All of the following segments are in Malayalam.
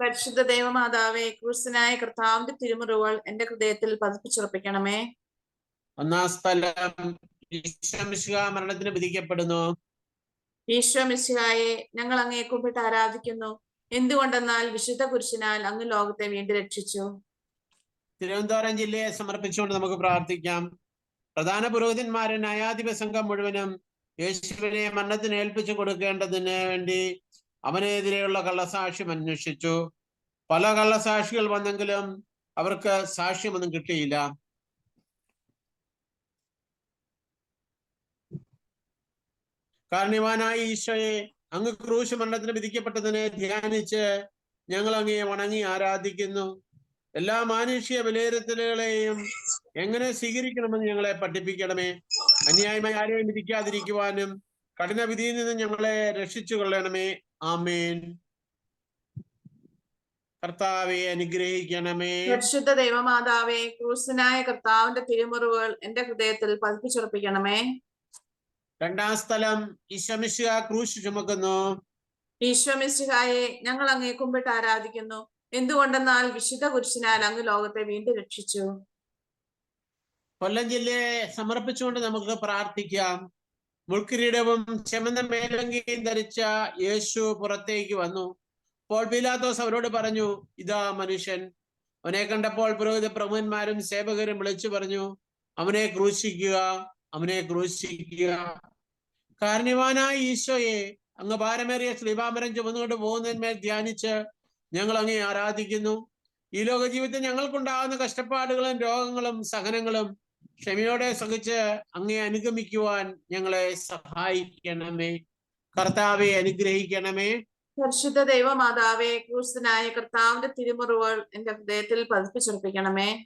പരിശുദ്ധ ദൈവമാതാവേ, ക്രിസ്തുനായ കർത്താവിന്റെ തിരുമുറിവുകൾ എന്റെ ഹൃദയത്തിൽ പതിപ്പിച്ചുറപ്പിക്കണമേ. ഒന്നാം സ്ഥലം, ഈശോ മിശിഹാ മരണത്തിന് വിധിക്കപ്പെടുന്നു. ഈശോ മിശിഹായെ, ഞങ്ങൾ അങ്ങയെ കുമ്പിട്ട് ആരാധിക്കുന്നു. എന്തുകൊണ്ടെന്നാൽ വിശുദ്ധ കുരിശിനാൽ അങ്ങ് ലോകത്തെ വീണ്ടും രക്ഷിച്ചു. തിരുവനന്തപുരം ജില്ലയെ സമർപ്പിച്ചുകൊണ്ട് നമുക്ക് പ്രാർത്ഥിക്കാം. പ്രധാന പുരോഹിതന്മാരും ന്യായാധിപ സംഘം മുഴുവനും യേശുവിനെ മരണത്തിന് ഏൽപ്പിച്ചു കൊടുക്കേണ്ടതിന് വേണ്ടി അവനെതിരെയുള്ള കള്ളസാക്ഷ്യം അന്വേഷിച്ചു. പല കള്ളസാക്ഷികൾ വന്നെങ്കിലും അവർക്ക് സാക്ഷ്യമൊന്നും കിട്ടിയില്ല. കാരുണ്യവാനായ ഈശോയെ, അങ്ങ് ക്രൂശ് മരണത്തിന് വിധിക്കപ്പെട്ടതിനെ ധ്യാനിച്ച് ഞങ്ങൾ അങ്ങയെ വണങ്ങി ആരാധിക്കുന്നു. എല്ലാ മാനുഷിക വിലയിരുത്തലുകളെയും എങ്ങനെ സ്വീകരിക്കണമെന്ന് ഞങ്ങളെ പഠിപ്പിക്കണമേ. അന്യായമായി ആരെയും വിധിക്കാതിരിക്കുവാനും കഠിന വിധിയിൽ നിന്ന് ഞങ്ങളെ രക്ഷിച്ചു കൊള്ളണമേ. ആമേൻ. കർത്താവെ അനുഗ്രഹിക്കണമേ. പരിശുദ്ധ ദൈവമാതാവേ, ക്രിസ്തുനായ കർത്താവിന്റെ തിരുമുറിവുകൾ എന്റെ ഹൃദയത്തിൽ പതിപ്പിച്ചുറപ്പിക്കണമേ. രണ്ടാം സ്ഥലം, ഈശോ മിശിഹാ ക്രൂശ് ചുമക്കുന്നു. ഈശോ മിശിഹായെ, ഞങ്ങൾ അങ്ങയെ കുമ്പിട്ട് ആരാധിക്കുന്നു. എന്തുകൊണ്ടെന്നാൽ വിശുദ്ധ കുരിശിനാൽ അങ്ങ് ലോകത്തെ വീണ്ടും രക്ഷിച്ചു. കൊല്ലം ജില്ലയെ സമർപ്പിച്ചുകൊണ്ട് നമുക്ക് പ്രാർത്ഥിക്കാം. മുൾക്കിരീടവും ചെമന്ന മേലങ്കിയും ധരിച്ച യേശു പുറത്തേക്ക് വന്നു. അപ്പോൾ പീലാത്തോസ് അവരോട് പറഞ്ഞു, ഇതാ മനുഷ്യൻ. അവനെ കണ്ടപ്പോൾ പുരോഹിത പ്രമുഖന്മാരും സേവകരും വിളിച്ചു പറഞ്ഞു, അവനെ ക്രൂശിക്കുക, അവനെ ക്രൂശിക്കുക. കാരുണ്യവാനായ ഈശോയെ, അങ്ങ് ഭാരമേറിയ ശ്ലീബാമരം ചുമന്നുകൊണ്ട് പോകുന്നതിന്മേൽ ധ്യാനിച്ച് ഞങ്ങൾ അങ്ങേ ആരാധിക്കുന്നു. ഈ ലോക ജീവിതത്തിൽ ഞങ്ങൾക്കുണ്ടാകുന്ന കഷ്ടപ്പാടുകളും രോഗങ്ങളും സഹനങ്ങളും ക്ഷമയോടെ സഹിച്ച് അങ്ങേ അനുഗമിക്കുവാൻ ഞങ്ങളെ സഹായിക്കണമേ. കർത്താവെ അനുഗ്രഹിക്കണമേ. പരിശുദ്ധ ദൈവമാതാവേ, ക്രിസ്തുനായ കർത്താവിന്റെ തിരുമുറിവുകൾ എന്റെ ഹൃദയത്തിൽ പതിപ്പിച്ചുറപ്പിക്കണമേ.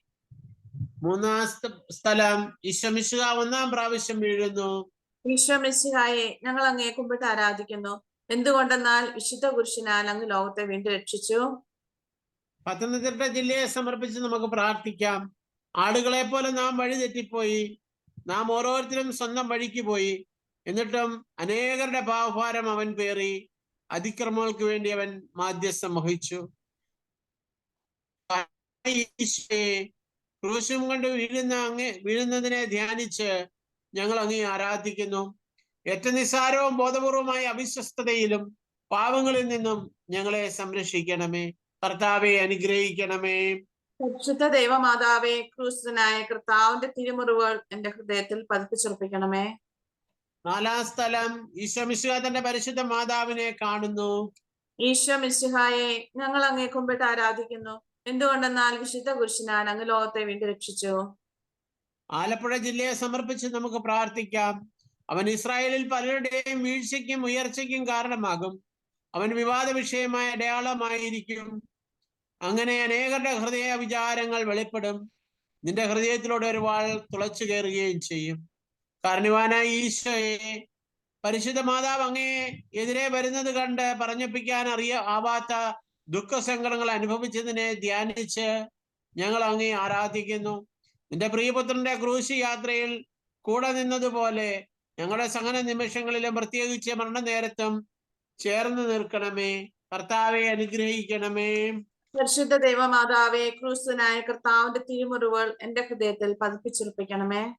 മൂന്നാം സ്ഥലം, ഈശോ മിശിഹാ ഒന്നാം പ്രാവശ്യം വീഴുന്നു. ഈശോ മിശിഹായെ, ഞങ്ങൾ അങ്ങയെ കുമ്പിട്ട് ആരാധിക്കുന്നു. എന്തുകൊണ്ടെന്നാൽ വിശുദ്ധ കുരിശിനാൽ അങ്ങ് ലോകത്തെ വീണ്ടും രക്ഷിച്ചു. പത്തനംതിട്ട ജില്ലയെ സമർപ്പിച്ച് നമുക്ക് പ്രാർത്ഥിക്കാം. ആടുകളെ പോലെ നാം വഴി തെറ്റിപ്പോയി. നാം ഓരോരുത്തരും സ്വന്തം വഴിക്ക് പോയി. എന്നിട്ടും അനേകരുടെ പാപഭാരം അവൻ പേറി. അതിക്രമങ്ങൾക്ക് വേണ്ടി അവൻ മാധ്യസ്ഥം വഹിച്ചു. ക്രൂശും കൊണ്ട് വീഴുന്നതിനെ ധ്യാനിച്ച് ഞങ്ങൾ അങ്ങേ ആരാധിക്കുന്നു. ഏറ്റവും നിസ്സാരവും ബോധപൂർവമായ അവിശ്വസ്തതയിലും പാവങ്ങളിൽ നിന്നും ഞങ്ങളെ സംരക്ഷിക്കണമേ. കർത്താവെ അനുഗ്രഹിക്കണമേ. പരിശുദ്ധ ദൈവമാതാവേ, ക്രിസ്തുനായ കർത്താവിന്റെ തിരുമുറിവുകൾ എന്റെ ഹൃദയത്തിൽ പതിപ്പിച്ചുറപ്പിക്കണമേ. നാലാം സ്ഥലം, ഈശോ മിശിഹാ തന്റെ പരിശുദ്ധ മാതാവിനെ കാണുന്നു. ഈശോ മിശിഹായെ, ഞങ്ങൾ അങ്ങയെ കുമ്പിട്ട് ആരാധിക്കുന്നു. എന്തുകൊണ്ടെന്നാൽ വിശുദ്ധ കുരിശിനാൽ അങ്ങ് ലോകത്തെ വീണ്ടും രക്ഷിച്ചു. ആലപ്പുഴ ജില്ലയെ സമർപ്പിച്ച് നമുക്ക് പ്രാർത്ഥിക്കാം. അവൻ ഇസ്രായേലിൽ പലരുടെയും വീഴ്ചയ്ക്കും ഉയർച്ചയ്ക്കും കാരണമാകും. അവൻ വിവാദ വിഷയമായ അടയാളമായിരിക്കും. അങ്ങനെ അനേകരുടെ ഹൃദയ വിചാരങ്ങൾ വെളിപ്പെടും. നിന്റെ ഹൃദയത്തിലൂടെ ഒരു വാൾ തുളച്ചു കയറുകയും ചെയ്യും. കാരുണ്യവാനായ ഈശോയെ, പരിശുദ്ധ മാതാവ് അങ്ങേ എതിരെ വരുന്നത് കണ്ട് പറഞ്ഞൊപ്പിക്കാൻ ആവാത്ത ദുഃഖസങ്കടങ്ങൾ അനുഭവിച്ചതിനെ ധ്യാനിച്ച് ഞങ്ങൾ അങ്ങേ ആരാധിക്കുന്നു. നിന്റെ പ്രിയപുത്രന്റെ ക്രൂശ് യാത്രയിൽ കൂടെ നിന്നതുപോലെ ഞങ്ങളുടെ സഹന നിമിഷങ്ങളിലും പ്രത്യേകിച്ച് മരണനേരത്തും ചേർന്ന് നിൽക്കണമേ. കർത്താവെ അനുഗ്രഹിക്കണമേ. പരിശുദ്ധ ദൈവമാതാവേ, ക്രിസ്തുനായ കർത്താവിന്റെ തിരുമുറിവുകൾ എന്റെ ഹൃദയത്തിൽ പതിപ്പിച്ചുറപ്പിക്കണമേ.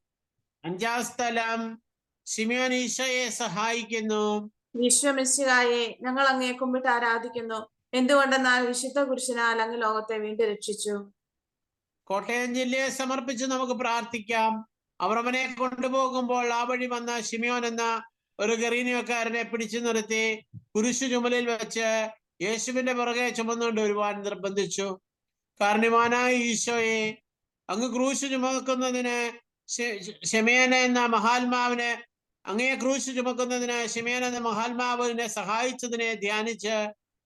അഞ്ചാം സ്ഥലം, ശിമയോൻ ഈശോയെ സഹായിക്കുന്നു. ഈശോ മിശിഹായെ, ഞങ്ങൾ അങ്ങയെ കുമ്പിട്ട് ആരാധിക്കുന്നു. എന്തുകൊണ്ടെന്നാൽ വിശുദ്ധ കുരിശിനാൽ അങ്ങ് ലോകത്തെ വീണ്ടും രക്ഷിച്ചു. കോട്ടയം ജില്ലയെ സമർപ്പിച്ച് നമുക്ക് പ്രാർത്ഥിക്കാം. അവർ അവനെ കൊണ്ടുപോകുമ്പോൾ ആ വഴി വന്ന ശിമയോൻ എന്ന ഒരു ഗറീനിയക്കാരനെ പിടിച്ചു നിർത്തി കുരിശു ചുമലിൽ വെച്ച് യേശുവിന്റെ പുറകെ ചുമന്നുകൊണ്ട് വരുവാൻ നിർബന്ധിച്ചു. കാരുണ്യവാനായ ഈശോയെ, അങ്ങ് ക്രൂശ് ചുമക്കുന്നതിന് ശിമയോൻ എന്ന മഹാത്മാവിനെ അങ്ങയെ ക്രൂശ് ചുമക്കുന്നതിന് ശിമയോൻ എന്ന മഹാത്മാവിനെ സഹായിച്ചതിനെ ധ്യാനിച്ച്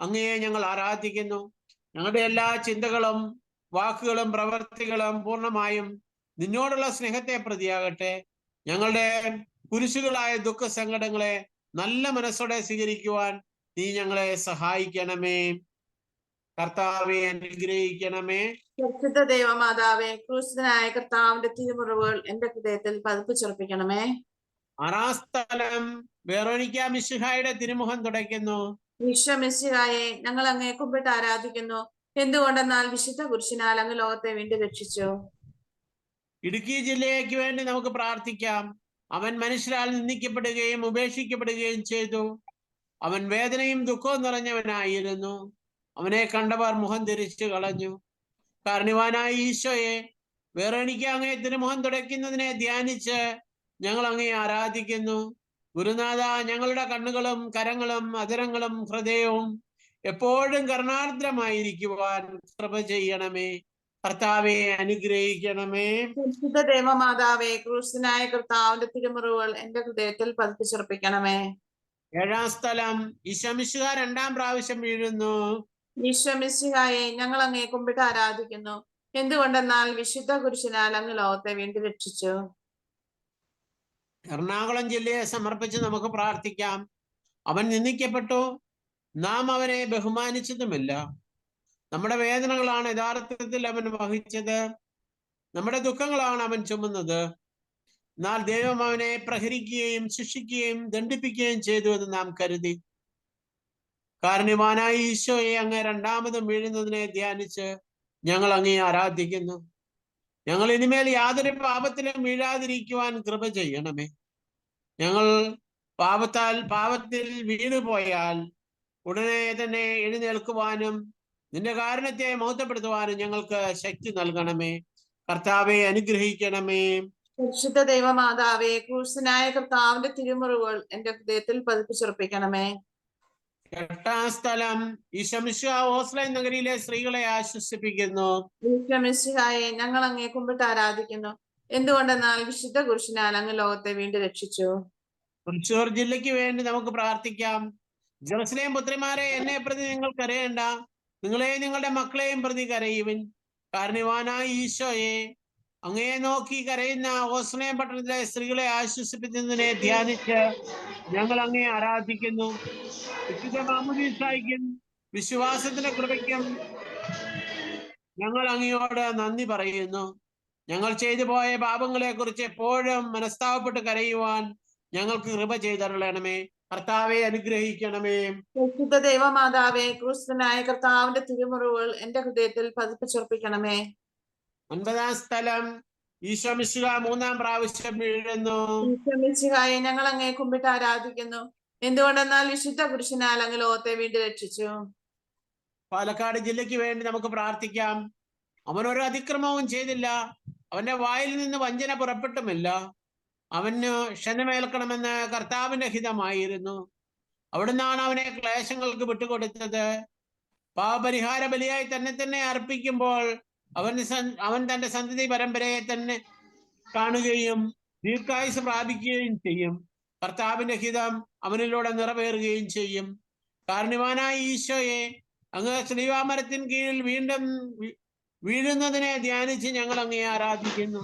അങ്ങയെ ഞങ്ങൾ ആരാധിക്കുന്നു. ഞങ്ങളുടെ എല്ലാ ചിന്തകളും വാക്കുകളും പ്രവർത്തികളും പൂർണ്ണമായും നിന്നോടുള്ള സ്നേഹത്തെ പ്രതിയാകട്ടെ. ഞങ്ങളുടെ കുരിശുകളായ ദുഃഖ സങ്കടങ്ങളെ നല്ല മനസ്സോടെ സ്വീകരിക്കുവാൻ നീ ഞങ്ങളെ സഹായിക്കണമേ. കർത്താവെ അനുഗ്രഹിക്കണമേ. പരിശുദ്ധ ദൈവമാതാവേ, ക്രിസ്തുനായ കർത്താവിന്റെ തിരുമുറിവുകൾ എന്റെ ഹൃദയത്തിൽ പതിപ്പിച്ചുറപ്പിക്കണമേ. ആറാം സ്ഥലം, വെറോനിക്ക മിശിഹായുടെ തിരുമുഖം തുടയ്ക്കുന്നു. ഈശോ മിശിഹായെ ഞങ്ങൾ അങ്ങേ കുമ്പിട്ട് ആരാധിക്കുന്നു. എന്തുകൊണ്ടെന്നാൽ വിശുദ്ധ കുരിശിനാൽ അങ്ങ് ലോകത്തെ വീണ്ടും രക്ഷിച്ചു. ഇടുക്കി ജില്ലയ്ക്ക് വേണ്ടി നമുക്ക് പ്രാർത്ഥിക്കാം. അവൻ മനുഷ്യരാൽ നിന്ദിക്കപ്പെടുകയും ഉപേക്ഷിക്കപ്പെടുകയും ചെയ്തു. അവൻ വേദനയും ദുഃഖവും നിറഞ്ഞവനായിരുന്നു. അവനെ കണ്ടവർ മുഖം തിരിച്ചു കളഞ്ഞു. കാരുണ്യവാനായ ഈശോയെ, വേറെ എനിക്ക് അങ്ങേ തിരുമുഖം തുടയ്ക്കുന്നതിനെ ധ്യാനിച്ച് ഞങ്ങൾ അങ്ങേ ആരാധിക്കുന്നു. ഗുരുനാഥ, ഞങ്ങളുടെ കണ്ണുകളും കരങ്ങളും അധരങ്ങളും ഹൃദയവും എപ്പോഴും കരുണാർദ്രമായിരിക്കുവാൻ കൃപ ചെയ്യണമേ. കർത്താവെ അനുഗ്രഹിക്കണമേ. പരിശുദ്ധ ദേവമാതാവേ, ക്രൂശനായ കർത്താവിന്റെ തിരുമുറിവുകൾ എന്റെ ഹൃദയത്തിൽ പതിപ്പിച്ചുറപ്പിക്കണമേ. 7-ാം സ്ഥലം, ഈശോ മിശിഹാ 2-ാം പ്രാവശ്യം വീഴുന്നു. ഈശോ മിശിഹായെ ഞങ്ങൾ അങ്ങേ കുമ്പിട്ട് ആരാധിക്കുന്നു. എന്തുകൊണ്ടെന്നാൽ വിശുദ്ധ കുരിശിനാൽ അങ്ങ് ലോകത്തെ വീണ്ടും രക്ഷിച്ചു. എറണാകുളം ജില്ലയെ സമർപ്പിച്ച് നമുക്ക് പ്രാർത്ഥിക്കാം. അവൻ നിന്ദിക്കപ്പെട്ടു, നാം അവനെ ബഹുമാനിച്ചതുമില്ല. നമ്മുടെ വേദനകളാണ് യഥാർത്ഥത്തിൽ അവൻ വഹിച്ചത്, നമ്മുടെ ദുഃഖങ്ങളാണ് അവൻ ചുമന്നത്. എന്നാൽ ദൈവം അവനെ പ്രഹരിക്കുകയും ശിക്ഷിക്കുകയും ദണ്ഡിപ്പിക്കുകയും ചെയ്തു എന്ന് നാം കരുതി. കാരുണ്യവാനായ ഈശോയെ, അങ്ങ് 2-മതും വീഴുന്നതിനെ ധ്യാനിച്ച് ഞങ്ങൾ അങ്ങേ ആരാധിക്കുന്നു. ഞങ്ങൾ ഇനിമേൽ യാതൊരു പാപത്തിലും വീഴാതിരിക്കുവാൻ കൃപ ചെയ്യണമേ. ഞങ്ങൾ പാപത്തിൽ വീണുപോയാൽ ഉടനെ തന്നെ എഴുന്നേൽക്കുവാനും നിന്റെ കാരുണ്യത്തെ മഹത്വപ്പെടുത്തുവാനും ഞങ്ങൾക്ക് ശക്തി നൽകണമേ. കർത്താവെ അനുഗ്രഹിക്കണമേ. പരിശുദ്ധ ദൈവമാതാവേ, ക്രൂശനായ കർത്താവിന്റെ തിരുമുറിവുകൾ എന്റെ ഹൃദയത്തിൽ പതിപ്പിച്ചുറപ്പിക്കണമേ. 8-ാം സ്ഥലം, ഈശോ മിശിഹാ ഓസ്ലൈൻ നഗരിയിലെ സ്ത്രീകളെ ആശ്വസിപ്പിക്കുന്നു. ഈശോ മിശിഹായെ ഞങ്ങൾ അങ്ങേ കുമ്പിട്ട് ആരാധിക്കുന്നു. എന്തുകൊണ്ടെന്നാൽ വിശുദ്ധ കുരിശിനാൽ അങ്ങ് ലോകത്തെ വീണ്ടും രക്ഷിച്ചു. തൃശ്ശൂർ ജില്ലയ്ക്ക് വേണ്ടി നമുക്ക് പ്രാർത്ഥിക്കാം. ജെറുസലേം പുത്രിമാരെ, എന്നെ പ്രതി നിങ്ങൾ കരയേണ്ട, നിങ്ങളെയും നിങ്ങളുടെ മക്കളെയും പ്രതി കരയുവിൻ. കാരുണ്യവാനായ ഈശോയെ, അങ്ങയെ നോക്കി കരയുന്ന ഓസ്ലൈം പട്ടണത്തിലെ സ്ത്രീകളെ ആശ്വസിപ്പിക്കുന്നതിനെ ധ്യാനിച്ച് ഞങ്ങൾ അങ്ങയെ ആരാധിക്കുന്നു. വിശുദ്ധ മാമോദീസായ്ക്കും വിശ്വാസത്തിന്റെ കൃപയ്ക്കും ഞങ്ങൾ അങ്ങയോട് നന്ദി പറയുന്നു. ഞങ്ങൾ ചെയ്തു പോയ പാപങ്ങളെ കുറിച്ച് എപ്പോഴും മനസ്താവപ്പെട്ട് കരയുവാൻ ഞങ്ങൾക്ക് കൃപ ചെയ്തരുളണമേ. കർത്താവെ അനുഗ്രഹിക്കണമേ. പരിശുദ്ധ ദൈവമാതാവേ, ക്രൂശനായ കർത്താവിന്റെ തിരുമുറിവുകൾ എന്റെ ഹൃദയത്തിൽ പതിപ്പിച്ചുറപ്പിക്കണമേ. 9-ാം സ്ഥലം, ഈശോ മിശിഹാ 3-ാം പ്രാവശ്യം വീഴുന്നു. ഈശോ മിശിഹായെ ഞങ്ങൾ അങ്ങേ കുമ്പിട്ട് ആരാധിക്കുന്നു. എന്തുകൊണ്ടെന്നാൽ വിശുദ്ധ കുരിശിനാൽ അങ്ങ് ലോകത്തെ വീണ്ടും രക്ഷിച്ചു. പാലക്കാട് ജില്ലയ്ക്ക് വേണ്ടി നമുക്ക് പ്രാർത്ഥിക്കാം. അവനൊരു അതിക്രമവും ചെയ്തില്ല, അവന്റെ വായിൽ നിന്ന് വഞ്ചന പുറപ്പെട്ടുമില്ല. അവന് ക്ഷണമേൽക്കണമെന്ന് കർത്താവിന്റെ ഹിതമായിരുന്നു. അവിടുന്നാണ് അവനെ ക്ലേശങ്ങൾക്ക് വിട്ടുകൊടുത്തത്. പാപപരിഹാര ബലിയായി തന്നെ അർപ്പിക്കുമ്പോൾ അവൻ തന്റെ സന്തതി പരമ്പരയെ തന്നെ കാണുകയും ദീർഘായുസ് പ്രാപിക്കുകയും ചെയ്യും. കർത്താവിന്റെ ഹിതം അവനിലൂടെ നിറവേറുകയും ചെയ്യും. കാരുണ്യവാനായ ഈശോയെ, അങ്ങ് ശ്രീവാമരത്തിന് കീഴിൽ വീണ്ടും വീഴുന്നതിനെ ധ്യാനിച്ച് ഞങ്ങൾ അങ്ങയെ ആരാധിക്കുന്നു.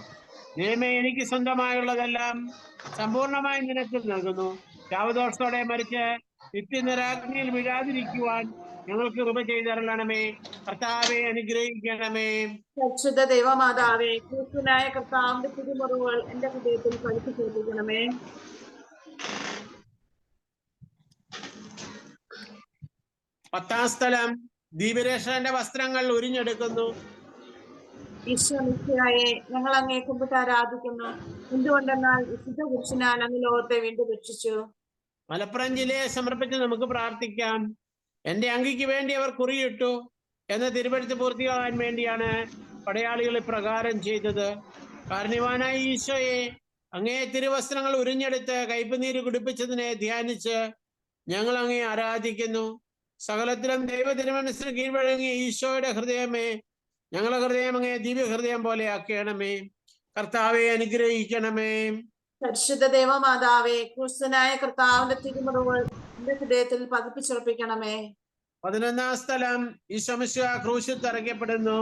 ദൈവമേ, എനിക്ക് സ്വന്തമായുള്ളതെല്ലാം സമ്പൂർണമായി നിനക്ക് നൽകുന്നു. ശാപദോഷത്തോടെ മരിച്ച് നിത്യനിരാഗ്നിയിൽ വീഴാതിരിക്കുവാൻ ഞങ്ങൾക്ക് കൃപ ചെയ്തരുളണമേ. കർത്താവെ അനുഗ്രഹിക്കണമേ. പരിശുദ്ധ ദൈവമാതാവേ, ക്രിസ്തുനായ കർത്താവിന്റെ തിരുമുറിവുകൾ എന്റെ ഹൃദയത്തിൽ പതിപ്പിച്ചുറപ്പിക്കണമേ. 10-ാം സ്ഥലം, ദീപരേഷന്റെ വസ്ത്രങ്ങൾ ഉരിഞ്ഞെടുക്കുന്നു. ഈശോ മിശിഹായെ ഞങ്ങൾ അങ്ങേ കുമ്പിട്ട് ആരാധിക്കുന്നു. എന്തുകൊണ്ടെന്നാൽ വിശുദ്ധ കുരിശിനാൽ അങ്ങ് ലോകത്തെ വീണ്ടും രക്ഷിച്ചു. മലപ്പുറം ജില്ലയെ സമർപ്പിച്ച് നമുക്ക് പ്രാർത്ഥിക്കാം. എന്റെ അങ്കിക്ക് വേണ്ടി അവർ കുറിയിട്ടു എന്ന തിരുവെഴുത്ത് പൂർത്തിയാകാൻ വേണ്ടിയാണ് പടയാളികൾ ഇപ്രകാരം ചെയ്തത്. കാരുണ്യവാനായ ഈശോയെ, അങ്ങേ തിരുവസ്ത്രങ്ങൾ ഉരിഞ്ഞെടുത്ത് കയ്പുനീര് കുടിപ്പിച്ചതിനെ ധ്യാനിച്ച് ഞങ്ങൾ അങ്ങേ ആരാധിക്കുന്നു. സകലത്തിലും ദൈവ തിരുമനസ്സിന് കീഴ്വഴങ്ങിയ ഈശോയുടെ ഹൃദയമേ, ഞങ്ങളുടെ ഹൃദയം അങ്ങേ ദിവ്യ ഹൃദയം പോലെ ആക്കണമേ. കർത്താവെ അനുഗ്രഹിക്കണമേ. പരിശുദ്ധ ദൈവമാതാവേ, ക്രിസ്തുനായ കർത്താവിന്റെ തിരുമുറിവുകൾ എന്റെ ഹൃദയത്തിൽ പതിപ്പിച്ചുറപ്പിക്കണമേ. 11-ാം സ്ഥലം, ഈശോ മിശിഹാ ക്രൂശിൽ തറയ്ക്കപ്പെടുന്നു.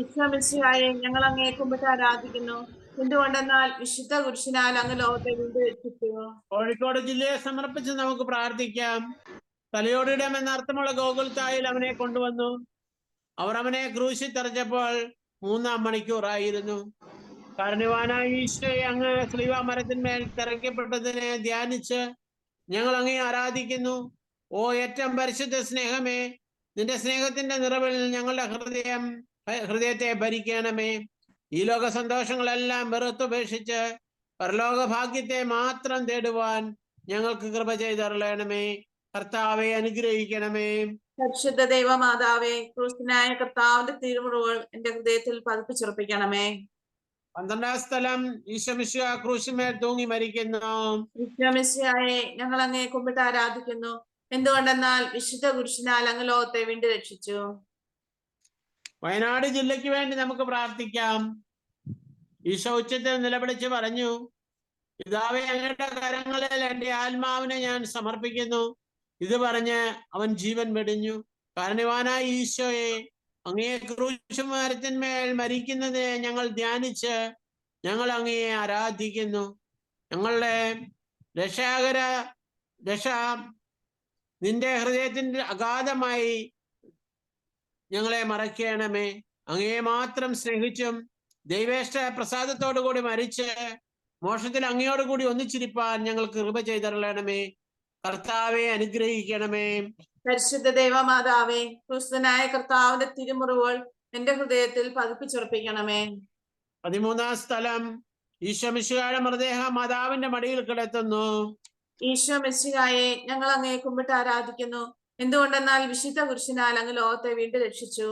ഈശോ മിശിഹായെ ഞങ്ങൾ അങ്ങേ കുമ്പിട്ട് ആരാധിക്കുന്നു. എന്തുകൊണ്ടെന്നാൽ വിശുദ്ധ കുരിശിനാൽ അങ്ങ് ലോകത്തെ വീണ്ടും രക്ഷിച്ചു. കോഴിക്കോട് ജില്ലയെ സമർപ്പിച്ച് നമുക്ക് പ്രാർത്ഥിക്കാം. തലയോടിടം എന്നർത്ഥമുള്ള ഗോകുൽത്തായിൽ അവനെ കൊണ്ടുവന്നു. അവർ അവനെ ക്രൂശിൽ തറച്ചപ്പോൾ 3-ാം മണിക്കൂറായിരുന്നു. കാരുണ്യവാനായ ഈശോയെ, അങ്ങ് സ്ലീവാ മരത്തിന്മേൽ തറയ്ക്കപ്പെട്ടതിനെ ധ്യാനിച്ച് ഞങ്ങൾ അങ്ങേ ആരാധിക്കുന്നു. ഓ ഏറ്റവും പരിശുദ്ധ സ്നേഹമേ, നിന്റെ സ്നേഹത്തിന്റെ നിറവിൽ ഞങ്ങളുടെ ഹൃദയത്തെ ഭരിക്കണമേ. ഈ ലോക സന്തോഷങ്ങളെല്ലാം വെറുത്തുപേക്ഷിച്ച് പരലോക ഭാഗ്യത്തെ മാത്രം തേടുവാൻ ഞങ്ങൾക്ക് കൃപ ചെയ്തരുളണമേ. കർത്താവെ അനുഗ്രഹിക്കണമേ. പരിശുദ്ധ ദൈവമാതാവേ, ക്രിസ്തുനായ കർത്താവിന്റെ തിരുമുറിവുകൾ എന്റെ ഹൃദയത്തിൽ പതിപ്പിച്ചുറപ്പിക്കണമേ. 12 സ്ഥലം, ഈശോ മിശിഹാ ക്രൂശിന്മേൽ തൂങ്ങി മരിക്കുന്നു. ഈശോ മിശിഹായെ ഞങ്ങൾ അങ്ങേ കുമ്പിട്ട് ആരാധിക്കുന്നു. എന്തുകൊണ്ടെന്നാൽ വിശുദ്ധ കുരിശിനാൽ അങ്ങ് ലോകത്തെ വീണ്ടും രക്ഷിച്ചു. വയനാട് ജില്ലയ്ക്ക് വേണ്ടി നമുക്ക് പ്രാർത്ഥിക്കാം. ഈശോ ഉച്ചത്തിൽ നിലവിളിച്ച് പറഞ്ഞു, പിതാവേ, അങ്ങയുടെ കരങ്ങളിൽ എന്റെ ആത്മാവിനെ ഞാൻ സമർപ്പിക്കുന്നു. ഇത് പറഞ്ഞ് അവൻ ജീവൻ വെടിഞ്ഞു. കാരണവാനായ ഈശോയെ, അങ്ങയെ ക്രൂശുമരത്തിന്മേൽ മരിക്കുന്നതിനെ ഞങ്ങൾ ധ്യാനിച്ച് ഞങ്ങൾ അങ്ങയെ ആരാധിക്കുന്നു. ഞങ്ങളുടെ നിന്റെ ഹൃദയത്തിന്റെ അഗാധമായി ഞങ്ങളെ മറയ്ക്കണമേ. അങ്ങയെ മാത്രം സ്നേഹിച്ചും ദൈവേഷ്ട പ്രസാദത്തോടു കൂടി മരിച്ച് മോക്ഷത്തിൽ അങ്ങയോടുകൂടി ഒന്നിച്ചിരിപ്പാൻ ഞങ്ങൾക്ക് കൃപ ചെയ്തരുളണമേ. കർത്താവെ അനുഗ്രഹിക്കണമേ. പരിശുദ്ധ ദൈവമാതാവേ, ക്രിസ്തുനായ കർത്താവിന്റെ തിരുമുറിവുകൾ എന്റെ ഹൃദയത്തിൽ പതിപ്പിച്ചുറപ്പിക്കണമേ. 13 സ്ഥലം, ഈശോ മിശിഹായുടെ മൃതദേഹം മാതാവിന്റെ മടിയിൽ കിടത്തുന്നു. ഈശോ മിശിഹായെ ഞങ്ങൾ അങ്ങേ കുമ്പിട്ട് ആരാധിക്കുന്നു. എന്തുകൊണ്ടെന്നാൽ വിശുദ്ധ കുരിശിനാൽ അങ്ങ് ലോകത്തെ വീണ്ടും രക്ഷിച്ചു.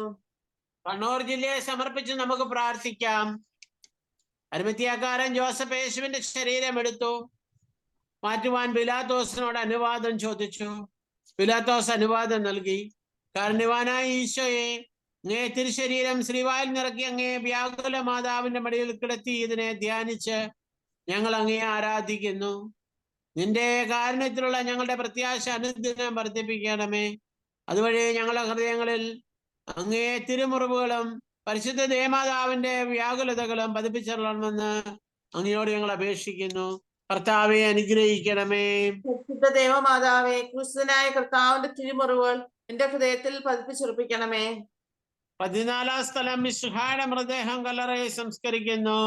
കണ്ണൂർ ജില്ലയെ സമർപ്പിച്ച് നമുക്ക് പ്രാർത്ഥിക്കാം. അരിമത്യാക്കാരൻ ജോസഫ് യേശുവിന്റെ ശരീരം എടുത്തു മാറ്റുവാൻ പിലാത്തോസിനോട് അനുവാദം ചോദിച്ചു. പിലാത്തോസ് അനുവാദം നൽകി. കാരണവാനായ ഈശോയെ, അങ്ങേ തിരുശരീരം ശ്രീവായിൽ നിറക്കി അങ്ങേ വ്യാകുല മാതാവിന്റെ മടിയിൽ കിടത്തി ഇതിനെ ധ്യാനിച്ച് ഞങ്ങൾ അങ്ങേ ആരാധിക്കുന്നു. നിന്റെ കാരുണ്യത്തിലുള്ള ഞങ്ങളുടെ പ്രത്യാശ അനുദിനം വർദ്ധിപ്പിക്കണമേ. അതുവഴി ഞങ്ങളുടെ ഹൃദയങ്ങളിൽ അങ്ങേ തിരുമുറിവുകളും പരിശുദ്ധ ദേവമാതാവിന്റെ വ്യാകുലതകളും പതിപ്പിച്ചറിയണമെന്ന് അങ്ങയോട് ഞങ്ങൾ അപേക്ഷിക്കുന്നു. കർത്താവെ അനുഗ്രഹിക്കണമേ. പരിശുദ്ധ ദൈവമാതാവേ, ക്രിസ്തുനായ കർത്താവിന്റെ തിരുമുറിവുകൾ എന്റെ ഹൃദയത്തിൽ പതിപ്പിച്ചുറപ്പിക്കണമേ. 14 സ്ഥലം, മിശിഹായുടെ മൃതദേഹം കല്ലറയിൽ സംസ്കരിക്കുന്നു.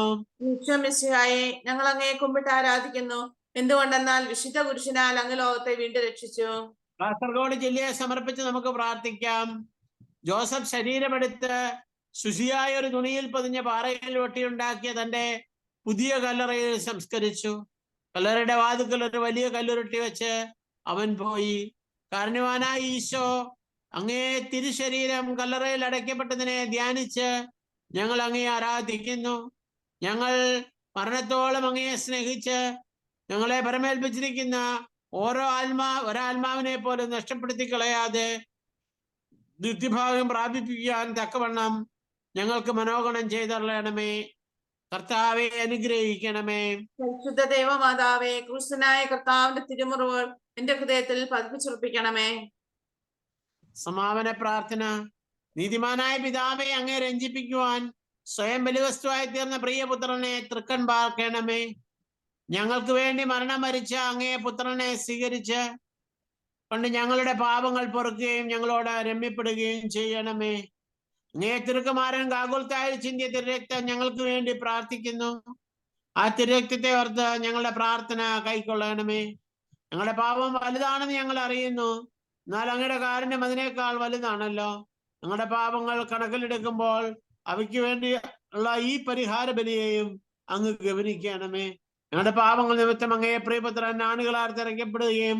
ഈശോ മിശിഹായെ ഞങ്ങൾ അങ്ങേ കുമ്പിട്ട് ആരാധിക്കുന്നു. എന്തുകൊണ്ടെന്നാൽ വിശുദ്ധ കുരിശിനാൽ അങ്ങ് ലോകത്തെ വീണ്ടും രക്ഷിച്ചു. കാസർഗോഡ് ജില്ലയെ സമർപ്പിച്ച് നമുക്ക് പ്രാർത്ഥിക്കാം. ജോസഫ് ശരീരമെടുത്ത് ശുചിയായ ഒരു തുണിയിൽ പൊതിഞ്ഞ പാറയിൽ വെട്ടിയുണ്ടാക്കിയ തന്റെ പുതിയ കല്ലറയിൽ സംസ്കരിച്ചു. കല്ലറയുടെ വാതുക്കൽ ഒരു വലിയ കല്ലുരുട്ടി വെച്ച് അവൻ പോയി. കാരണവാനായ ഈശോ, അങ്ങേ തിരുശരീരം കല്ലറയിൽ അടയ്ക്കപ്പെട്ടതിനെ ധ്യാനിച്ച് ഞങ്ങൾ അങ്ങയെ ആരാധിക്കുന്നു. ഞങ്ങൾ മരണത്തോളം അങ്ങയെ സ്നേഹിച്ച് ഞങ്ങളെ പരമേൽപ്പിച്ചിരിക്കുന്ന ഒരാത്മാവിനെ പോലും നഷ്ടപ്പെടുത്തി കളയാതെ നിത്യഭാഗം പ്രാപിപ്പിക്കാൻ തക്കവണ്ണം ഞങ്ങൾക്ക് മനോഗണം ചെയ്തറിയണമേ. കർത്താവെ അനുഗ്രഹിക്കണമേ. പരിശുദ്ധ ദൈവമാതാവേ, ക്രിസ്തുനായ കർത്താവിന്റെ തിരുമുറിവുകൾ എന്റെ ഹൃദയത്തിൽ പതിപ്പിച്ചുറപ്പിക്കണമേ. സമാപന പ്രാർത്ഥന. നീതിമാനായ പിതാവെ, അങ്ങേ രഞ്ജിപ്പിക്കുവാൻ സ്വയം ബലിവസ്തുവായി തീർന്ന പ്രിയപുത്രനെ തൃക്കൺ പാർക്കണമേ. ഞങ്ങൾക്ക് വേണ്ടി മരണം വരിച്ച അങ്ങേ പുത്രനെ സ്വീകരിച്ച് കൊണ്ട് ഞങ്ങളുടെ പാപങ്ങൾ പൊറുക്കുകയും ഞങ്ങളോട് രമ്യപ്പെടുകയും ചെയ്യണമേ. അങ്ങേ തിരുക്കുമാരൻ ഗാഗുൽത്തായിൽ ചിന്തിയ തിരുരക്തം ഞങ്ങൾക്ക് വേണ്ടി പ്രാർത്ഥിക്കുന്നു. ആ തിരുരക്തത്തെ ഓർത്ത് ഞങ്ങളുടെ പ്രാർത്ഥന കൈക്കൊള്ളണമേ. ഞങ്ങളുടെ പാപം വലുതാണെന്ന് ഞങ്ങൾ അറിയുന്നു. എന്നാൽ അങ്ങയുടെ കാരുണ്യം അതിനേക്കാൾ വലുതാണല്ലോ. ഞങ്ങളുടെ പാപങ്ങൾ കണക്കിലെടുക്കുമ്പോൾ അവയ്ക്ക് വേണ്ടി ഉള്ള ഈ പരിഹാര ബലിയെയും അങ്ങ് ഗവനിക്കണമേ. ഞങ്ങളുടെ പാപങ്ങൾ നിമിത്തം അങ്ങയെ പ്രിയപുത്രൻ ആണുകളാൽ തിരക്കപ്പെടുകയും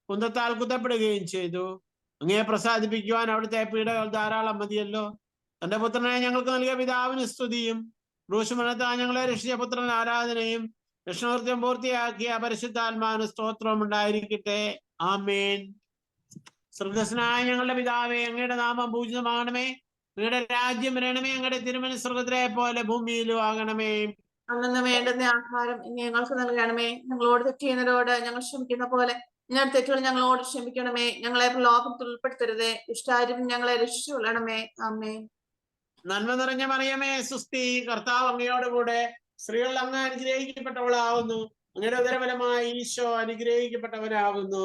കുന്തത്താൽ കുത്തപ്പെടുകയും ചെയ്തു. അങ്ങയെ പ്രസാദിപ്പിക്കുവാൻ അവിടുത്തെ പീഡകൾ ധാരാളം മതിയല്ലോ. തന്റെ പുത്രനെ ഞങ്ങൾക്ക് നൽകിയ പിതാവിന് സ്തുതിയും ക്രൂശുമരണത്താൽ ഞങ്ങളെ രക്ഷിച്ച പുത്രൻ ആരാധനയും രക്ഷണകൃത്യം പൂർത്തിയാക്കിയ പരിശുദ്ധാത്മാവിന് സ്തോത്രവും ഉണ്ടായിരിക്കട്ടെ. ആമേൻ. സ്വർഗ്ഗസ്ഥനായ ഞങ്ങളുടെ പിതാവേ, അങ്ങയുടെ നാമം പൂജിതമാകണമേ. അങ്ങയുടെ രാജ്യം വരണമേ. അങ്ങയുടെ തിരുമനസ്സ് സ്വർഗ്ഗത്തിലെ പോലെ ഭൂമിയിലും ആകണമേ. അന്നു വേണ്ടുന്ന ആഹാരം ഇനി ഞങ്ങൾക്ക് നൽകണമേ. ഞങ്ങളോട് തെറ്റ് ചെയ്യുന്നവരോട് ഞങ്ങൾ ക്ഷമിക്കുന്ന പോലെ ഞങ്ങളുടെ തെറ്റുകൾ ഞങ്ങളോട് ക്ഷമിക്കണമേ. ഞങ്ങളെ പ്രലോഭനത്തിൽ ഉൾപ്പെടുത്തരുതേ, ദുഷ്ടാരിൽ ഞങ്ങളെ രക്ഷിച്ചുകൊള്ളണമേ. ആമേൻ. നന്മ നിറഞ്ഞ മറിയമേ, സുസ്തി, കർത്താവ് അങ്ങയോടുകൂടെ സ്ത്രീകൾ അങ്ങ് അനുഗ്രഹിക്കപ്പെട്ടവളാവുന്നു. അങ്ങയുടെ ഉദരഫലമായി ഈശോ അനുഗ്രഹിക്കപ്പെട്ടവനാകുന്നു.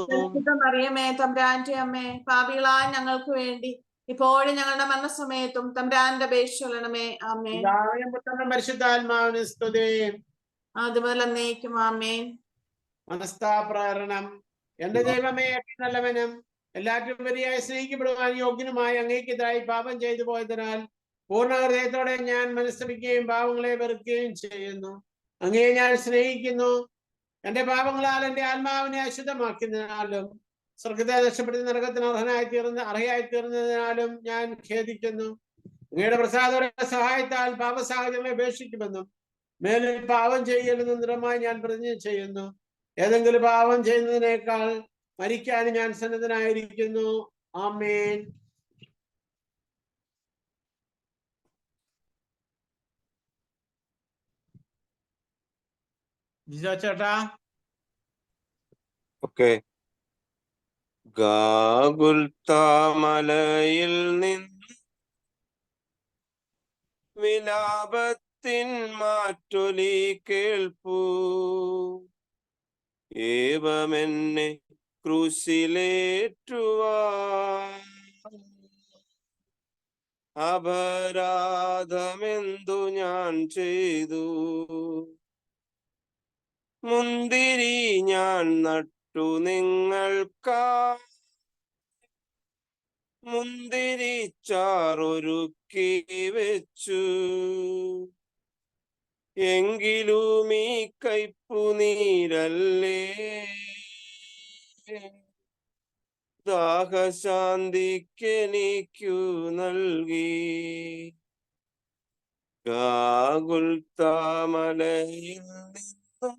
മറിയമേ, തമ്പുരാന്റെ അമ്മേ, പാപികളായ ഞങ്ങൾക്ക് വേണ്ടി ഇപ്പോഴും ഞങ്ങളുടെ മരണസമയത്തും തമ്പുരാന്റെ അപേക്ഷ കൊള്ളണമേ. ആമേൻ. പരിശുദ്ധാത്മാവിന് സ്തുതി. അതുപോലെ എന്നേക്കും. ആമേൻ. മനസ്താപ്രകരണം. എന്റെ ദൈവമേ, നല്ലവനും എല്ലാറ്റുപരിയായി സ്നേഹിക്കപ്പെടുവാൻ യോഗ്യനുമായി അങ്ങേക്കെതിരായി പാപം ചെയ്തു പോയതിനാൽ പൂർണ്ണ ഹൃദയത്തോടെ ഞാൻ മനസ്തപിക്കുകയും പാവങ്ങളെ വെറുക്കുകയും ചെയ്യുന്നു. അങ്ങയെ ഞാൻ സ്നേഹിക്കുന്നു. എന്റെ പാപങ്ങളാൽ എന്റെ ആത്മാവിനെ അശുദ്ധമാക്കുന്നതിനാലും സ്വർഗത്തെ നഷ്ടപ്പെടുത്തി നരകത്തിന് അർഹയായി തീർന്നതിനാലും ഞാൻ ഖേദിക്കുന്നു. അങ്ങയുടെ പ്രസാദയുടെ സഹായത്താൽ പാപസാഹചര്യങ്ങളെ ഉപേക്ഷിക്കുമെന്നും മേലിൽ പാപം ചെയ്യലെന്നും ദൃഢമായി ഞാൻ പ്രതിജ്ഞ ചെയ്യുന്നു. ഏതെങ്കിലും പാപം ചെയ്യുന്നതിനേക്കാൾ മരിക്കാൻ ഞാൻ സന്നദ്ധനായിരിക്കുന്നു. ആമേൻ. ജിജോ ചേട്ടാ. ഓക്കെ. ഗാഗുൽത്താമലയിൽ നിന്ന് വിലാപത്തിൻ മാറ്റൊലി കേൾപ്പൂ. ഏവമെന്നെ ക്രൂശിലേറ്റുവാൻ അപരാധമെന്തു ഞാൻ ചെയ്തു? മുന്തിരി ഞാൻ നട്ടു നിങ്ങൾക്കാ മുന്തിരി ചാറൊരുക്കി വെച്ചു. എങ്കിലും ഈ കയ്പുനീരല്ലേ ദാഹശാന്തിക്കെനിക്കു നൽകി. ഗാഗുൽത്താമലയിൽ നിന്നും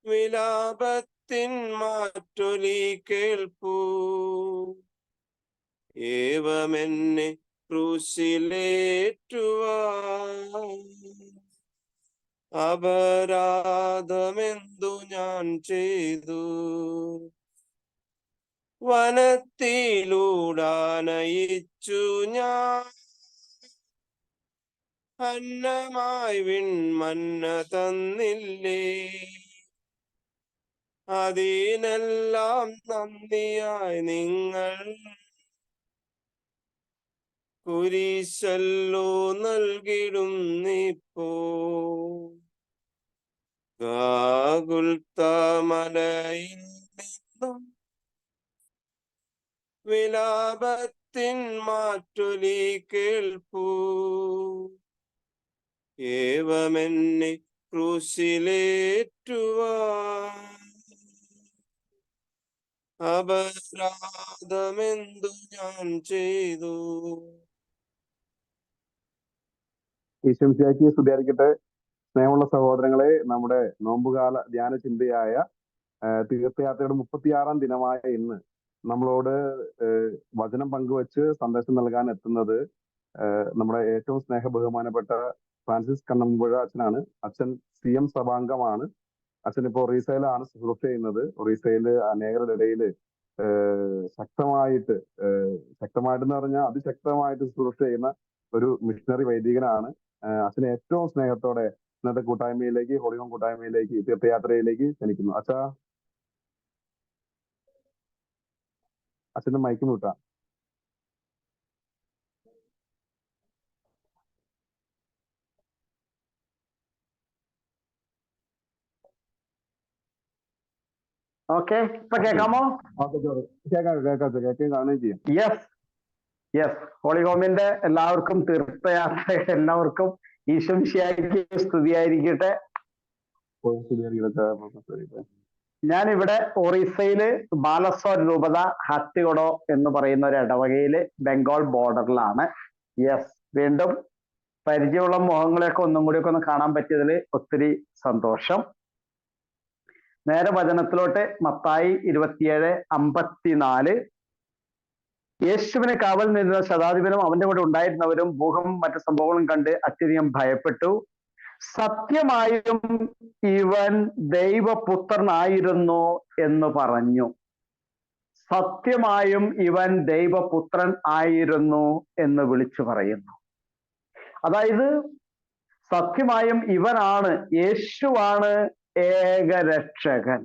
വിലാപത്തിൻ മാറ്റൊലി കേൾപ്പൂ. ഏവമെന്നെ ക്രൂശിലേറ്റുവാൻ അപരാധമെന്തു ഞാൻ ചെയ്തു? വനത്തിലൂടാനയിച്ചു ഞാൻ അന്നമായി വിൺമന്ന തന്നില്ലേ. അതിനെല്ലാം നന്ദിയായി നിങ്ങൾ കുരിശല്ലോ നൽകിടുന്നിപ്പോ. ഗാഗുൽത്താമലയിൽ നിന്നും വിലാപത്തിൻ മാറ്റൊലി കേൾപ്പൂ. ഏവമെന്നെ ക്രൂശിലേറ്റുവാൻ അപരാധമെന്തു ഞാൻ ചെയ്തു? ഈശോമിശിഹായ്ക്ക് സ്തുതിയായിരിക്കട്ടെ. സ്നേഹമുള്ള സഹോദരങ്ങളെ, നമ്മുടെ നോമ്പുകാല ധ്യാന ചിന്തയായ തീർത്ഥയാത്രയുടെ 36-ാം ദിനമായ ഇന്ന് നമ്മളോട് വചനം പങ്കുവച്ച് സന്ദേശം നൽകാൻ എത്തുന്നത് നമ്മുടെ ഏറ്റവും സ്നേഹ ബഹുമാനപ്പെട്ട ഫ്രാൻസിസ് കണ്ണമ്പുഴ അച്ഛനാണ്. അച്ഛൻ CM സഭാംഗമാണ്. അച്ഛൻ ഇപ്പോൾ ഒറീസയിലാണ് ശുശ്രൂഷ ചെയ്യുന്നത്. ഒറീസയില് അനേകരുടെ ഇടയിൽ ശക്തമായിട്ടെന്ന് പറഞ്ഞാൽ അതിശക്തമായിട്ട് ശുശ്രൂഷ ചെയ്യുന്ന ഒരു മിഷണറി വൈദികനാണ്. അച്ഛനെ ഏറ്റവും സ്നേഹത്തോടെ ഇന്നത്തെ കൂട്ടായ്മയിലേക്ക്, ഹോളിയോൺ കൂട്ടായ്മയിലേക്ക്, തീർത്ഥയാത്രയിലേക്ക് ക്ഷണിക്കുന്നു. അച്ഛന്റെ മൈക്ക് മ്യൂട്ടാ. ഓക്കെ, ഇപ്പൊ കേൾക്കാമോ? കേൾക്കാം, കാണുകയും ചെയ്യാം. യെസ് ഹോളി ഹോമിന്റെ എല്ലാവർക്കും, തീർത്ഥയാത്ര എല്ലാവർക്കും ഈശോമിശിഹായ്ക്ക് സ്തുതിയായിരിക്കട്ടെ. ഞാനിവിടെ ഒറീസയില് ബാലസോർ രൂപത ഹാത്തിഗോഡോ എന്ന് പറയുന്ന ഒരു ഇടവകയില് ബംഗാൾ ബോർഡറിലാണ്. വീണ്ടും പരിചയമുള്ള മുഖങ്ങളെയൊക്കെ ഒന്നും കൂടി ഒന്ന് കാണാൻ പറ്റിയതിൽ ഒത്തിരി സന്തോഷം. നേരെ വചനത്തിലോട്ട്. മത്തായി 27:54. യേശുവിനെ കാവൽ നിന്ന ശതാധിപനും അവന്റെ കൂടെ ഉണ്ടായിരുന്നവരും ഭൂകമ്പം മറ്റു സംഭവങ്ങളും കണ്ട് അത്യധികം ഭയപ്പെട്ടു. സത്യമായും ഇവൻ ദൈവപുത്രനായിരുന്നു എന്ന് പറഞ്ഞു. സത്യമായും ഇവൻ ദൈവപുത്രൻ ആയിരുന്നു എന്ന് വിളിച്ചു പറയുന്നു. അതായത് സത്യമായും ഇവനാണ്, യേശുവാണ് ഏകരക്ഷകൻ.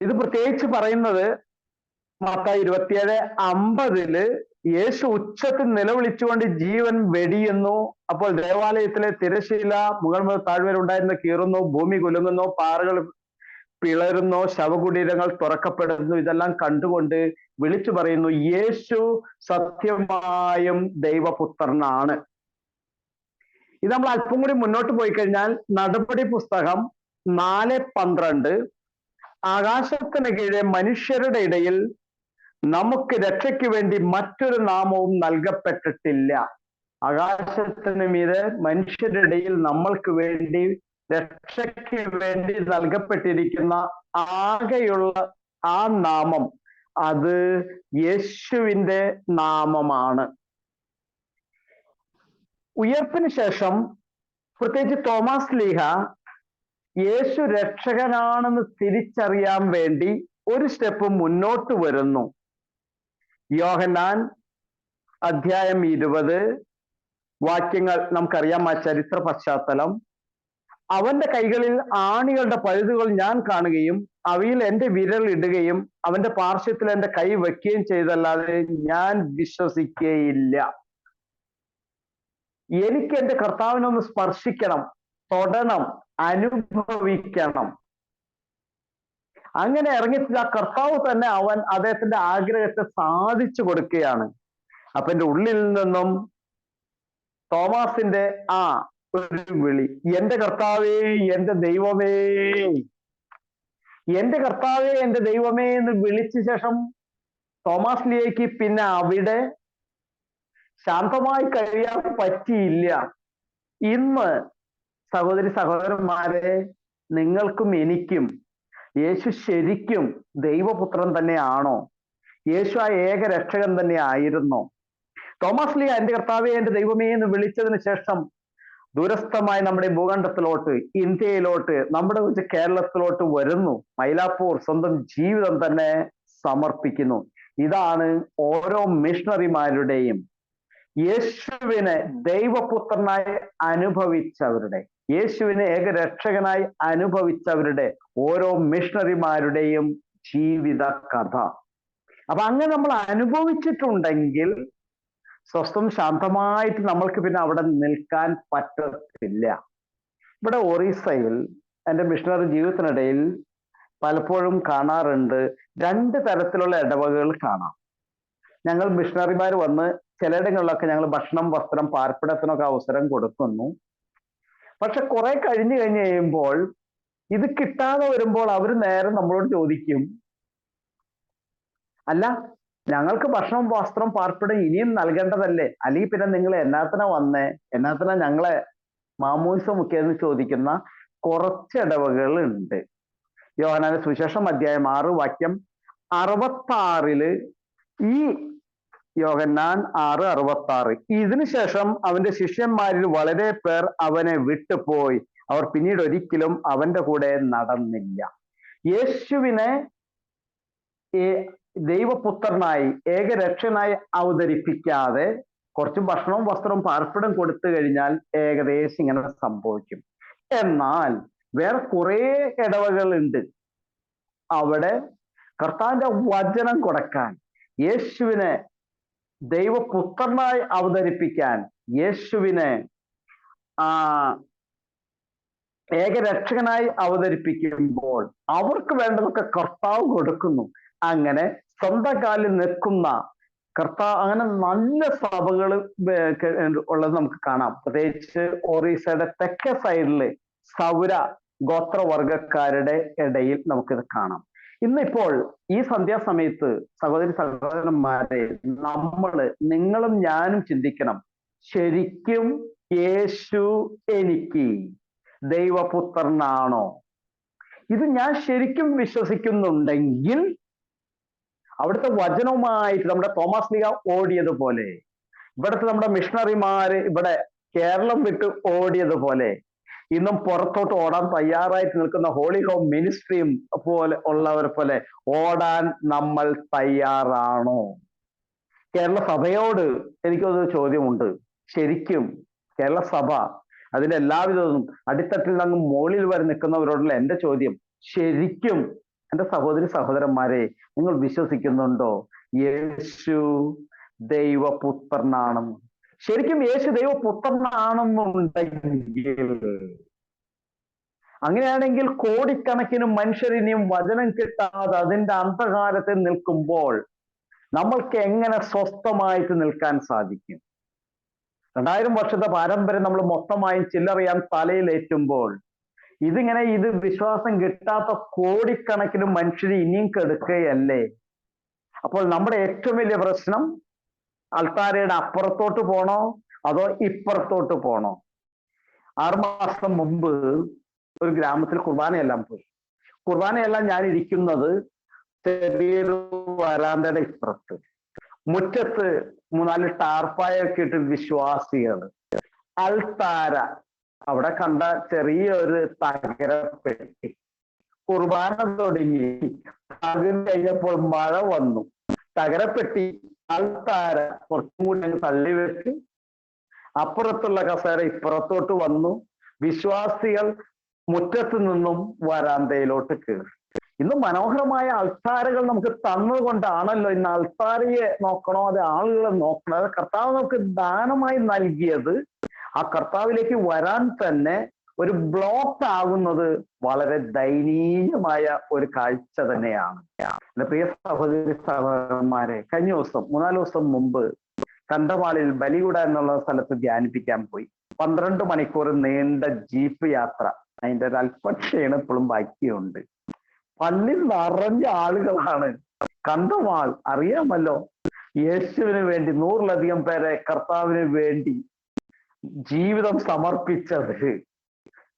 ഇത് പ്രത്യേകിച്ച് പറയുന്നത് മത്തായി 27:50 യേശു ഉച്ചത്തിൽ നിലവിളിച്ചുകൊണ്ട് ജീവൻ വെടിയുന്നു. അപ്പോൾ ദേവാലയത്തിലെ തിരശീല മുകൾ മുതൽ താഴ്വരെ ഉണ്ടായിരുന്ന കീറുന്നു, ഭൂമി കുലുങ്ങുന്നു, പാറകൾ പിളരുന്നു, ശവകുടീരങ്ങൾ തുറക്കപ്പെടുന്നു. ഇതെല്ലാം കണ്ടുകൊണ്ട് വിളിച്ചു പറയുന്നു, യേശു സത്യമായും ദൈവപുത്രനാണ്. ഇത് നമ്മൾ അല്പം കൂടി മുന്നോട്ട് പോയി കഴിഞ്ഞാൽ നടപടി പുസ്തകം 4:12, ആകാശത്തിന് കീഴെ മനുഷ്യരുടെ ഇടയിൽ നമുക്ക് രക്ഷയ്ക്ക് വേണ്ടി മറ്റൊരു നാമവും നൽകപ്പെട്ടിട്ടില്ല. ആകാശത്തിന് മീതെ മനുഷ്യരുടെ ഇടയിൽ നമ്മൾക്ക് വേണ്ടി രക്ഷയ്ക്ക് വേണ്ടി നൽകപ്പെട്ടിരിക്കുന്ന ആകെയുള്ള ആ നാമം അത് യേശുവിന്റെ നാമമാണ്. ഉയർപ്പിന് ശേഷം പ്രത്യേകിച്ച് തോമസ് ലീഹ യേശു രക്ഷകനാണെന്ന് തിരിച്ചറിയാൻ വേണ്ടി ഒരു സ്റ്റെപ്പ് മുന്നോട്ട് വരുന്നു. യോഹന്നാൻ അധ്യായം 20 വാക്യങ്ങൾ നമുക്കറിയാം, ആ ചരിത്ര പശ്ചാത്തലം. അവന്റെ കൈകളിൽ ആണികളുടെ പഴുതുകൾ ഞാൻ കാണുകയും അവയിൽ എന്റെ വിരൽ ഇടുകയും അവന്റെ പാർശ്വത്തിൽ എന്റെ കൈ വെക്കുകയും ചെയ്തല്ലാതെ ഞാൻ വിശ്വസിക്കുകയില്ല. എനിക്ക് എന്റെ കർത്താവിനൊന്ന് സ്പർശിക്കണം, തൊടണം, അനുഭവിക്കണം. അങ്ങനെ ഇറങ്ങിച്ച കർത്താവ് തന്നെ അദ്ദേഹത്തിന്റെ ആഗ്രഹത്തെ സാധിച്ചു കൊടുക്കുകയാണ്. അപ്പൊ എന്റെ ഉള്ളിൽ നിന്നും തോമാസിന്റെ ഒരു വിളി, എന്റെ കർത്താവേ, എന്റെ ദൈവമേ, എന്റെ കർത്താവേ, എന്റെ ദൈവമേ എന്ന് വിളിച്ച ശേഷം തോമസ് ലീഹയ്ക്ക് പിന്നെ അവിടെ ശാന്തമായി കഴിയാൻ പറ്റിയില്ല. ഇന്ന് സഹോദരി സഹോദരന്മാരെ, നിങ്ങൾക്കും എനിക്കും യേശു ശരിക്കും ദൈവപുത്രൻ തന്നെയാണോ? യേശു ആ ഏക രക്ഷകൻ തന്നെ ആയിരുന്നോ? തോമസ് ലീഹ എന്റെ കർത്താവേ, എന്റെ ദൈവമേ എന്ന് വിളിച്ചതിന് ശേഷം ദൂരസ്ഥമായ നമ്മുടെ ഭൂഖണ്ഡത്തിലോട്ട്, ഇന്ത്യയിലോട്ട്, നമ്മുടെ കേരളത്തിലോട്ട് വരുന്നു. മൈലാപ്പൂർ സ്വന്തം ജീവിതം തന്നെ സമർപ്പിക്കുന്നു. ഇതാണ് ഓരോ മിഷണറിമാരുടെയും യേശുവിനെ ദൈവപുത്രനായി അനുഭവിച്ചവരുടെ, യേശുവിനെ ഏകരക്ഷകനായി അനുഭവിച്ചവരുടെ ഓരോ മിഷണറിമാരുടെയും ജീവിത കഥ. അപ്പൊ അങ്ങനെ നമ്മൾ അനുഭവിച്ചിട്ടുണ്ടെങ്കിൽ സ്വസ്ഥം ശാന്തമായിട്ട് നമ്മൾക്ക് പിന്നെ അവിടെ നിൽക്കാൻ പറ്റത്തില്ല. ഇവിടെ ഒറീസയിൽ എൻ്റെ മിഷണറി ജീവിതത്തിനിടയിൽ പലപ്പോഴും കാണാറുണ്ട്, 2 തരത്തിലുള്ള ഇടവകകൾ കാണാം. ഞങ്ങൾ മിഷണറിമാർ വന്ന് ചിലയിടങ്ങളിലൊക്കെ ഞങ്ങൾ ഭക്ഷണം, വസ്ത്രം, പാർപ്പിടത്തിനൊക്കെ അവസരം കൊടുക്കുന്നു. പക്ഷെ കുറെ കഴിഞ്ഞ് കഴിയുമ്പോൾ ഇത് കിട്ടാതെ വരുമ്പോൾ അവർ നേരെ നമ്മളോട് ചോദിക്കും, അല്ല ഞങ്ങൾക്ക് ഭക്ഷണം, വസ്ത്രം, പാർപ്പിടം ഇനിയും നൽകേണ്ടതല്ലേ, അല്ലെങ്കിൽ പിന്നെ നിങ്ങൾ എന്നാത്തിനാ വന്നേ, എന്നാത്തിനാ ഞങ്ങളെ മാമോദിസ മുഖ്യെന്ന് ചോദിക്കുന്ന കുറച്ച് ഇടവകൾ ഉണ്ട്. യോഹന്നാന്റെ സുവിശേഷം അധ്യായം 6 വാക്യം 66 ഈ യോഹന്നാൻ 6:66, ഇതിനു ശേഷം അവന്റെ ശിഷ്യന്മാരിൽ വളരെ പേർ അവനെ വിട്ടുപോയി, അവർ പിന്നീട് ഒരിക്കലും അവന്റെ കൂടെ നടന്നില്ല. യേശുവിനെ ദൈവപുത്രനായി ഏകരക്ഷനായി അവതരിപ്പിക്കാതെ കുറച്ച് ഭക്ഷണവും വസ്ത്രവും പാർപ്പിടം കൊടുത്തു കഴിഞ്ഞാൽ ഏകദേശം ഇങ്ങനെ സംഭവിക്കും. എന്നാൽ വേറെ കുറെ ഇടവകളുണ്ട്, അവിടെ കർത്താവിന്റെ വചനം കൊടുക്കാൻ, യേശുവിനെ ദൈവപുത്രനായി അവതരിപ്പിക്കാൻ, യേശുവിനെ ഏകരക്ഷകനായി അവതരിപ്പിക്കുമ്പോൾ അവർക്ക് വേണ്ടതൊക്കെ കർത്താവ് കൊടുക്കുന്നു. അങ്ങനെ സ്വന്തം കാലിൽ നിൽക്കുന്ന കർത്താവ്, അങ്ങനെ നല്ല സഭകൾ ഉള്ളത് നമുക്ക് കാണാം. പ്രത്യേകിച്ച് ഒറീസയുടെ തെക്കേ സൈഡില് സൗര ഗോത്രവർഗക്കാരുടെ ഇടയിൽ നമുക്കിത് കാണാം. ഇന്നിപ്പോൾ ഈ സന്ധ്യാസമയത്ത് സഹോദരി സഹോദരന്മാരെ, നിങ്ങളും ഞാനും ചിന്തിക്കണം, ശരിക്കും യേശു എനിക്ക് ദൈവപുത്രനാണോ? ഇത് ഞാൻ ശരിക്കും വിശ്വസിക്കുന്നുണ്ടെങ്കിൽ അവിടുത്തെ വചനവുമായിട്ട് നമ്മുടെ തോമസ് ലീഹ ഓടിയതുപോലെ, ഇവിടുത്തെ നമ്മുടെ മിഷണറിമാര് ഇവിടെ കേരളം വിട്ട് ഓടിയതുപോലെ ഇന്നും പുറത്തോട്ട് ഓടാൻ തയ്യാറായിട്ട് നിൽക്കുന്ന ഹോളി ഹോം മിനിസ്ട്രിയും പോലെ ഉള്ളവരെ പോലെ ഓടാൻ നമ്മൾ തയ്യാറാണോ? കേരള സഭയോട് എനിക്കൊരു ചോദ്യമുണ്ട്. ശരിക്കും കേരള സഭ അതിന്റെ എല്ലാവിധവും അടിത്തട്ടിൽ നിന്ന് മുകളിൽ വരെ നിൽക്കുന്നവരോടുള്ള എൻ്റെ ചോദ്യം, ശരിക്കും എൻ്റെ സഹോദരി സഹോദരന്മാരെ, നിങ്ങൾ വിശ്വസിക്കുന്നുണ്ടോ യേശു ദൈവപുത്രനാണെന്ന്? ശരിക്കും യേശു ദൈവപുത്രനാണെന്നുണ്ടെങ്കിൽ അങ്ങനെയാണെങ്കിൽ കോടിക്കണക്കിന് മനുഷ്യർ ഇനിയും വചനം കിട്ടാതെ അതിന്റെ അന്ധകാരത്തിൽ നിൽക്കുമ്പോൾ നമ്മൾക്ക് എങ്ങനെ സ്വസ്ഥമായിട്ട് നിൽക്കാൻ സാധിക്കും? 2000 വർഷത്തെ പാരമ്പര്യം നമ്മൾ മൊത്തമായും ചില്ലറിയാൻ തലയിലേറ്റുമ്പോൾ ഇത് വിശ്വാസം കിട്ടാത്ത കോടിക്കണക്കിന് മനുഷ്യർ ഇനിയും കെടുക്കുകയല്ലേ? അപ്പോൾ നമ്മുടെ ഏറ്റവും വലിയ പ്രശ്നം അൾത്താരയുടെ അപ്പുറത്തോട്ട് പോണോ അതോ ഇപ്പുറത്തോട്ട് പോണോ? 6 മാസം മുമ്പ് ഒരു ഗ്രാമത്തിൽ കുർബാനയെല്ലാം പോയി. കുർബാനയെല്ലാം ഞാൻ ഇരിക്കുന്നത് ചെറിയൊരു വരാന്തയുടെ ഇപ്പുറത്ത്. മുറ്റത്ത് 3-4 ടാർപ്പായൊക്കെ ഇട്ട് വിശ്വാസികൾ. അൾത്താര അവിടെ കണ്ട ചെറിയൊരു തകരപ്പെട്ടി. കുർബാന തുടങ്ങി അത് കഴിഞ്ഞപ്പോൾ മഴ വന്നു. തകരപ്പെട്ടി അൾത്താര കുറച്ചും കൂടി അങ്ങ് തള്ളി വെച്ച് അപ്പുറത്തുള്ള കസേര ഇപ്പുറത്തോട്ട് വന്നു. വിശ്വാസികൾ മുറ്റത്ത് നിന്നും വരാന്തയിലോട്ട് കയറി. ഇന്ന് മനോഹരമായ അൾത്താരകൾ നമുക്ക് തന്നുകൊണ്ടാണല്ലോ ഇന്ന് അൾത്താരയെ നോക്കണോ അത് ആളുകളെ നോക്കണോ? അത് കർത്താവ് നമുക്ക് ദാനമായി നൽകിയത്. ആ കർത്താവിലേക്ക് വരാൻ തന്നെ ഒരു ബ്ലോക്ക് ആകുന്നത് വളരെ ദയനീയമായ ഒരു കാഴ്ച തന്നെയാണ്. എന്റെ പ്രിയ സഹോദരി സഹോദരന്മാരെ, കഴിഞ്ഞ ദിവസം 3-4 ദിവസം മുമ്പ് കണ്ടമാളിൽ ബലികുട എന്നുള്ള സ്ഥലത്ത് ധ്യാനിപ്പിക്കാൻ പോയി. 12 മണിക്കൂർ നീണ്ട ജീപ്പ് യാത്ര. അതിന്റെ ഒരു അല്പക്ഷീണം ഇപ്പോഴും ബാക്കിയുണ്ട്. പള്ളി നിറഞ്ഞ ആളുകളാണ്. കണ്ടമാൾ അറിയാമല്ലോ, യേശുവിന് വേണ്ടി 100-ലധികം പേരെ കർത്താവിന് വേണ്ടി ജീവിതം സമർപ്പിച്ചത്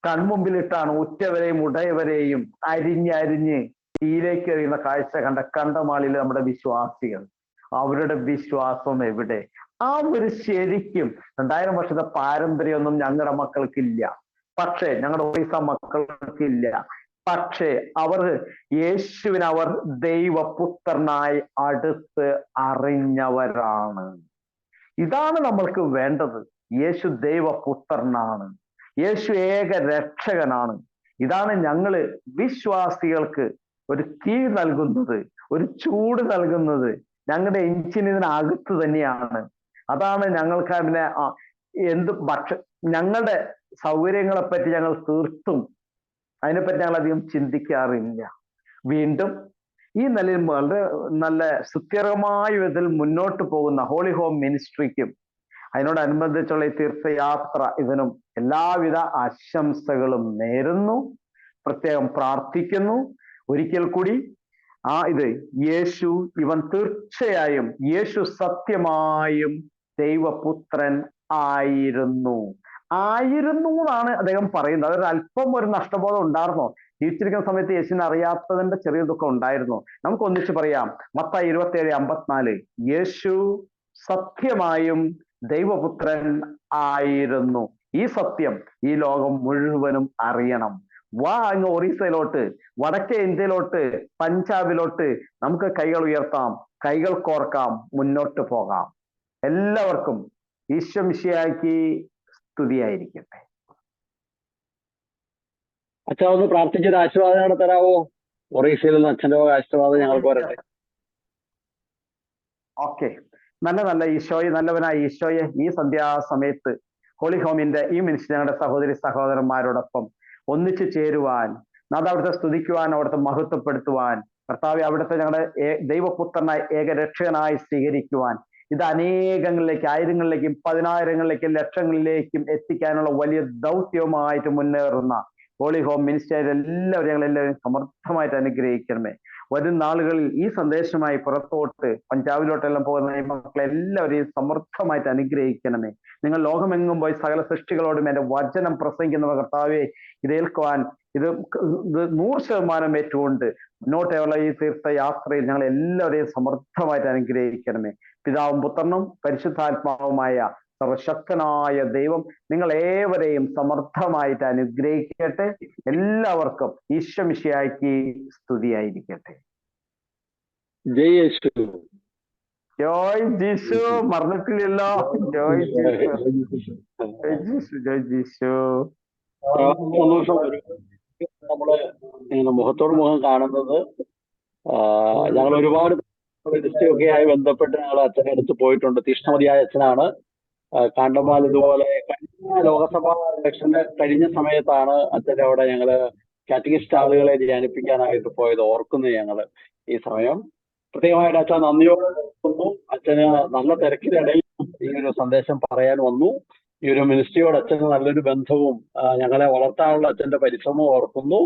കൺമുമ്പിലിട്ടാണ്. ഉറ്റവരെയും ഉടയവരെയും അരിഞ്ഞ് തീയിലേക്ക് എറിയുന്ന കാഴ്ച കണ്ട കണ്ടമാളിൽ നമ്മുടെ വിശ്വാസികൾ. അവരുടെ വിശ്വാസം എവിടെ? ശരിക്കും 2000 വർഷത്തെ പാരമ്പര്യമൊന്നും ഞങ്ങളുടെ മക്കൾക്കില്ല. പക്ഷേ ഞങ്ങളുടെ ഓഫീസ മക്കൾക്കില്ല. പക്ഷേ യേശുവിനെ അവർ ദൈവപുത്രനായി അടുത്ത് അറിഞ്ഞവരാണ്. ഇതാണ് നമ്മൾക്ക് വേണ്ടത്. യേശു ദൈവപുത്രനാണ്. യേശു ഏക രക്ഷകനാണ്. ഇതാണ് ഞങ്ങള് വിശ്വാസികൾക്ക് ഒരു കീ നൽകുന്നത്, ഒരു ചൂട് നൽകുന്നത്. ഞങ്ങളുടെ എഞ്ചിനിതിനകത്ത് തന്നെയാണ്. അതാണ് ഞങ്ങൾക്ക് ഞങ്ങളുടെ സൗകര്യങ്ങളെ പറ്റി ഞങ്ങൾ തീർത്തും അതിനെപ്പറ്റി ഞങ്ങൾ അധികം ചിന്തിക്കാറില്ല. വീണ്ടും ഈ നിലയിൽ വളരെ നല്ല സുസ്ഥിരമായ വിധത്തിൽ മുന്നോട്ട് പോകുന്ന ഹോളി ഹോം മിനിസ്ട്രിക്കും അതിനോടനുബന്ധിച്ചുള്ള ഈ തീർത്ഥയാത്ര ഇതിനും എല്ലാവിധ ആശംസകളും നേരുന്നു. പ്രത്യേകം പ്രാർത്ഥിക്കുന്നു. ഒരിക്കൽ കൂടി യേശു തീർച്ചയായും യേശു സത്യമായും ദൈവപുത്രൻ ആയിരുന്നു എന്നാണ് അദ്ദേഹം പറയുന്നത്. അതൊരു അല്പം ഒരു നഷ്ടബോധം ഉണ്ടായിരുന്നോ? ജീവിച്ചിരിക്കുന്ന സമയത്ത് യേശുവിനെ അറിയാത്തതിന്റെ ചെറിയ ദുഃഖം ഉണ്ടായിരുന്നു. നമുക്ക് ഒന്നിച്ച് പറയാം. മത്തായി 27:54 യേശു സത്യമായും ദൈവപുത്രൻ ആയിരുന്നു. ഈ സത്യം ഈ ലോകം മുഴുവനും അറിയണം. അങ്ങ് ഒറീസയിലോട്ട്, വടക്കേ ഇന്ത്യയിലോട്ട്, പഞ്ചാബിലോട്ട് നമുക്ക് കൈകൾ ഉയർത്താം, കൈകൾ കോർക്കാം, മുന്നോട്ട് പോകാം. എല്ലാവർക്കും ഈശോ മിശിഹായ്ക്ക് സ്തുതിയായിരിക്കട്ടെ. അച്ഛാ ഒന്ന് പ്രാർത്ഥിച്ചൊരു ആശീർവാദം തരാവോ? ഒറീസയിൽ നിന്ന് അച്ഛൻ്റെ ആശീർവാദം ഞങ്ങൾക്ക് വരട്ടെ. ഓക്കെ. നല്ല ഈശോയെ, നല്ലവനായ ഈശോയെ, ഈ സന്ധ്യാസമയത്ത് ഹോളി ഹോമിന്റെ ഈ മിനിസ്ട്രി ഞങ്ങളുടെ സഹോദരി സഹോദരന്മാരോടൊപ്പം ഒന്നിച്ചു ചേരുവാൻ, അവിടുത്തെ സ്തുതിക്കുവാൻ, അവിടുത്തെ മഹത്വപ്പെടുത്തുവാൻ, കർത്താവെ അവിടുത്തെ ഞങ്ങളുടെ ദൈവപുത്രനായി ഏകരക്ഷകനായി സ്വീകരിക്കുവാൻ, ഇത് അനേകങ്ങളിലേക്ക്, ആയിരങ്ങളിലേക്കും 10,000-ങ്ങളിലേക്കും ലക്ഷങ്ങളിലേക്കും എത്തിക്കാനുള്ള വലിയ ദൗത്യവുമായിട്ട് മുന്നേറുന്ന ഹോളി ഹോം മിനിസ്ട്രി ഞങ്ങളെല്ലാവരും സമർത്ഥമായിട്ട് അനുഗ്രഹിക്കണമേ. വരും നാളുകളിൽ ഈ സന്ദേശമായി പുറത്തോട്ട് പഞ്ചാബിലോട്ടെല്ലാം പോകുന്ന ഈ മക്കളെല്ലാവരെയും സമർത്ഥമായിട്ട് അനുഗ്രഹിക്കണമേ. നിങ്ങൾ ലോകമെങ്ങും പോയി സകല സൃഷ്ടികളോടും എൻ്റെ വചനം പ്രസംഗിക്കുന്നവർ കർത്താവെ ഇതേൽക്കുവാൻ ഇത് 100% ഏറ്റുകൊണ്ട് മുന്നോട്ടുള്ള ഈ തീർത്ഥയാത്രയിൽ ഞങ്ങൾ എല്ലാവരെയും സമർത്ഥമായിട്ട് അനുഗ്രഹിക്കണമേ. പിതാവും പുത്രനും പരിശുദ്ധാത്മാവുമായ സർവശക്തനായ ദൈവം നിങ്ങൾ ഏവരെയും സമർത്ഥമായിട്ട് അനുഗ്രഹിക്കട്ടെ. എല്ലാവർക്കും ഈശോ മിശിഹായ്ക്ക് സ്തുതിയായിരിക്കട്ടെ. ജയ് യേശു. ജോയ് ജീശു. മറന്നിട്ടില്ലല്ലോ. ജോയ് ജീശു, ജോയ് ജീശു, ജോയ് ജീശു. നമ്മള് മുഖത്തോട് മുഖം കാണുന്നത് ഞങ്ങൾ ഒരുപാട് ഒക്കെ ആയി ബന്ധപ്പെട്ട് ഞങ്ങൾ അച്ഛനെ അടുത്ത് പോയിട്ടുണ്ട്. തീഷ്ണമതിയായ അച്ഛനാണ്. കാണ്ടമാൽ ഇതുപോലെ കഴിഞ്ഞ ലോകസഭാ ഇലക്ഷന്റെ കഴിഞ്ഞ സമയത്താണ് അച്ഛൻ്റെ അവിടെ ഞങ്ങള് കാറ്റഗിസ്റ്റ് ആളുകളെ ധ്യാനിപ്പിക്കാനായിട്ട് പോയത്, ഓർക്കുന്നു ഞങ്ങള് ഈ സമയം. പ്രത്യേകമായിട്ട് അച്ഛൻ നന്ദിയോടെ വന്നു. അച്ഛന് നല്ല തിരക്കിനിടയിൽ ഈ ഒരു സന്ദേശം പറയാൻ വന്നു. ഈ ഒരു മിനിസ്ട്രിയോട് അച്ഛന് നല്ലൊരു ബന്ധവും ഞങ്ങളെ വളർത്താനുള്ള അച്ഛന്റെ പരിശ്രമവും ഓർക്കുന്നു.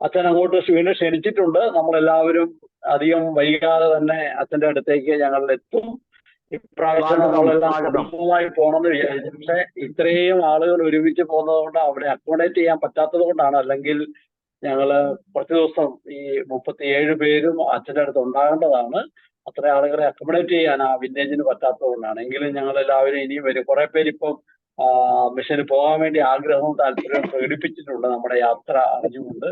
അച്ഛൻ അങ്ങോട്ട് വീണ്ടും ക്ഷണിച്ചിട്ടുണ്ട്. നമ്മളെല്ലാവരും അധികം വൈകാതെ തന്നെ അച്ഛന്റെ അടുത്തേക്ക് ഞങ്ങൾ എത്തും. ഇപ്രാവശ്യം നമ്മളെല്ലാം കുടുംബമായി പോകണമെന്ന് വിചാരിച്ചു. പക്ഷെ ഇത്രയും ആളുകൾ ഒരുമിച്ച് പോകുന്നത് കൊണ്ട് അവിടെ അക്കോമഡേറ്റ് ചെയ്യാൻ പറ്റാത്തത് കൊണ്ടാണ്. അല്ലെങ്കിൽ ഞങ്ങള് കുറച്ച് ദിവസം ഈ 37 പേരും അച്ഛൻ്റെ അടുത്ത് ഉണ്ടാകേണ്ടതാണ്. അത്ര ആളുകളെ അക്കോമഡേറ്റ് ചെയ്യാൻ ആ വില്ലേജിന് പറ്റാത്തത് കൊണ്ടാണ്. എങ്കിലും ഞങ്ങൾ എല്ലാവരും ഇനിയും വരും. കുറെ പേര് ഇപ്പം മിഷന് പോകാൻ വേണ്ടി ആഗ്രഹവും താല്പര്യവും പ്രകടിപ്പിച്ചിട്ടുണ്ട് നമ്മുടെ യാത്ര അറിഞ്ഞുകൊണ്ട്.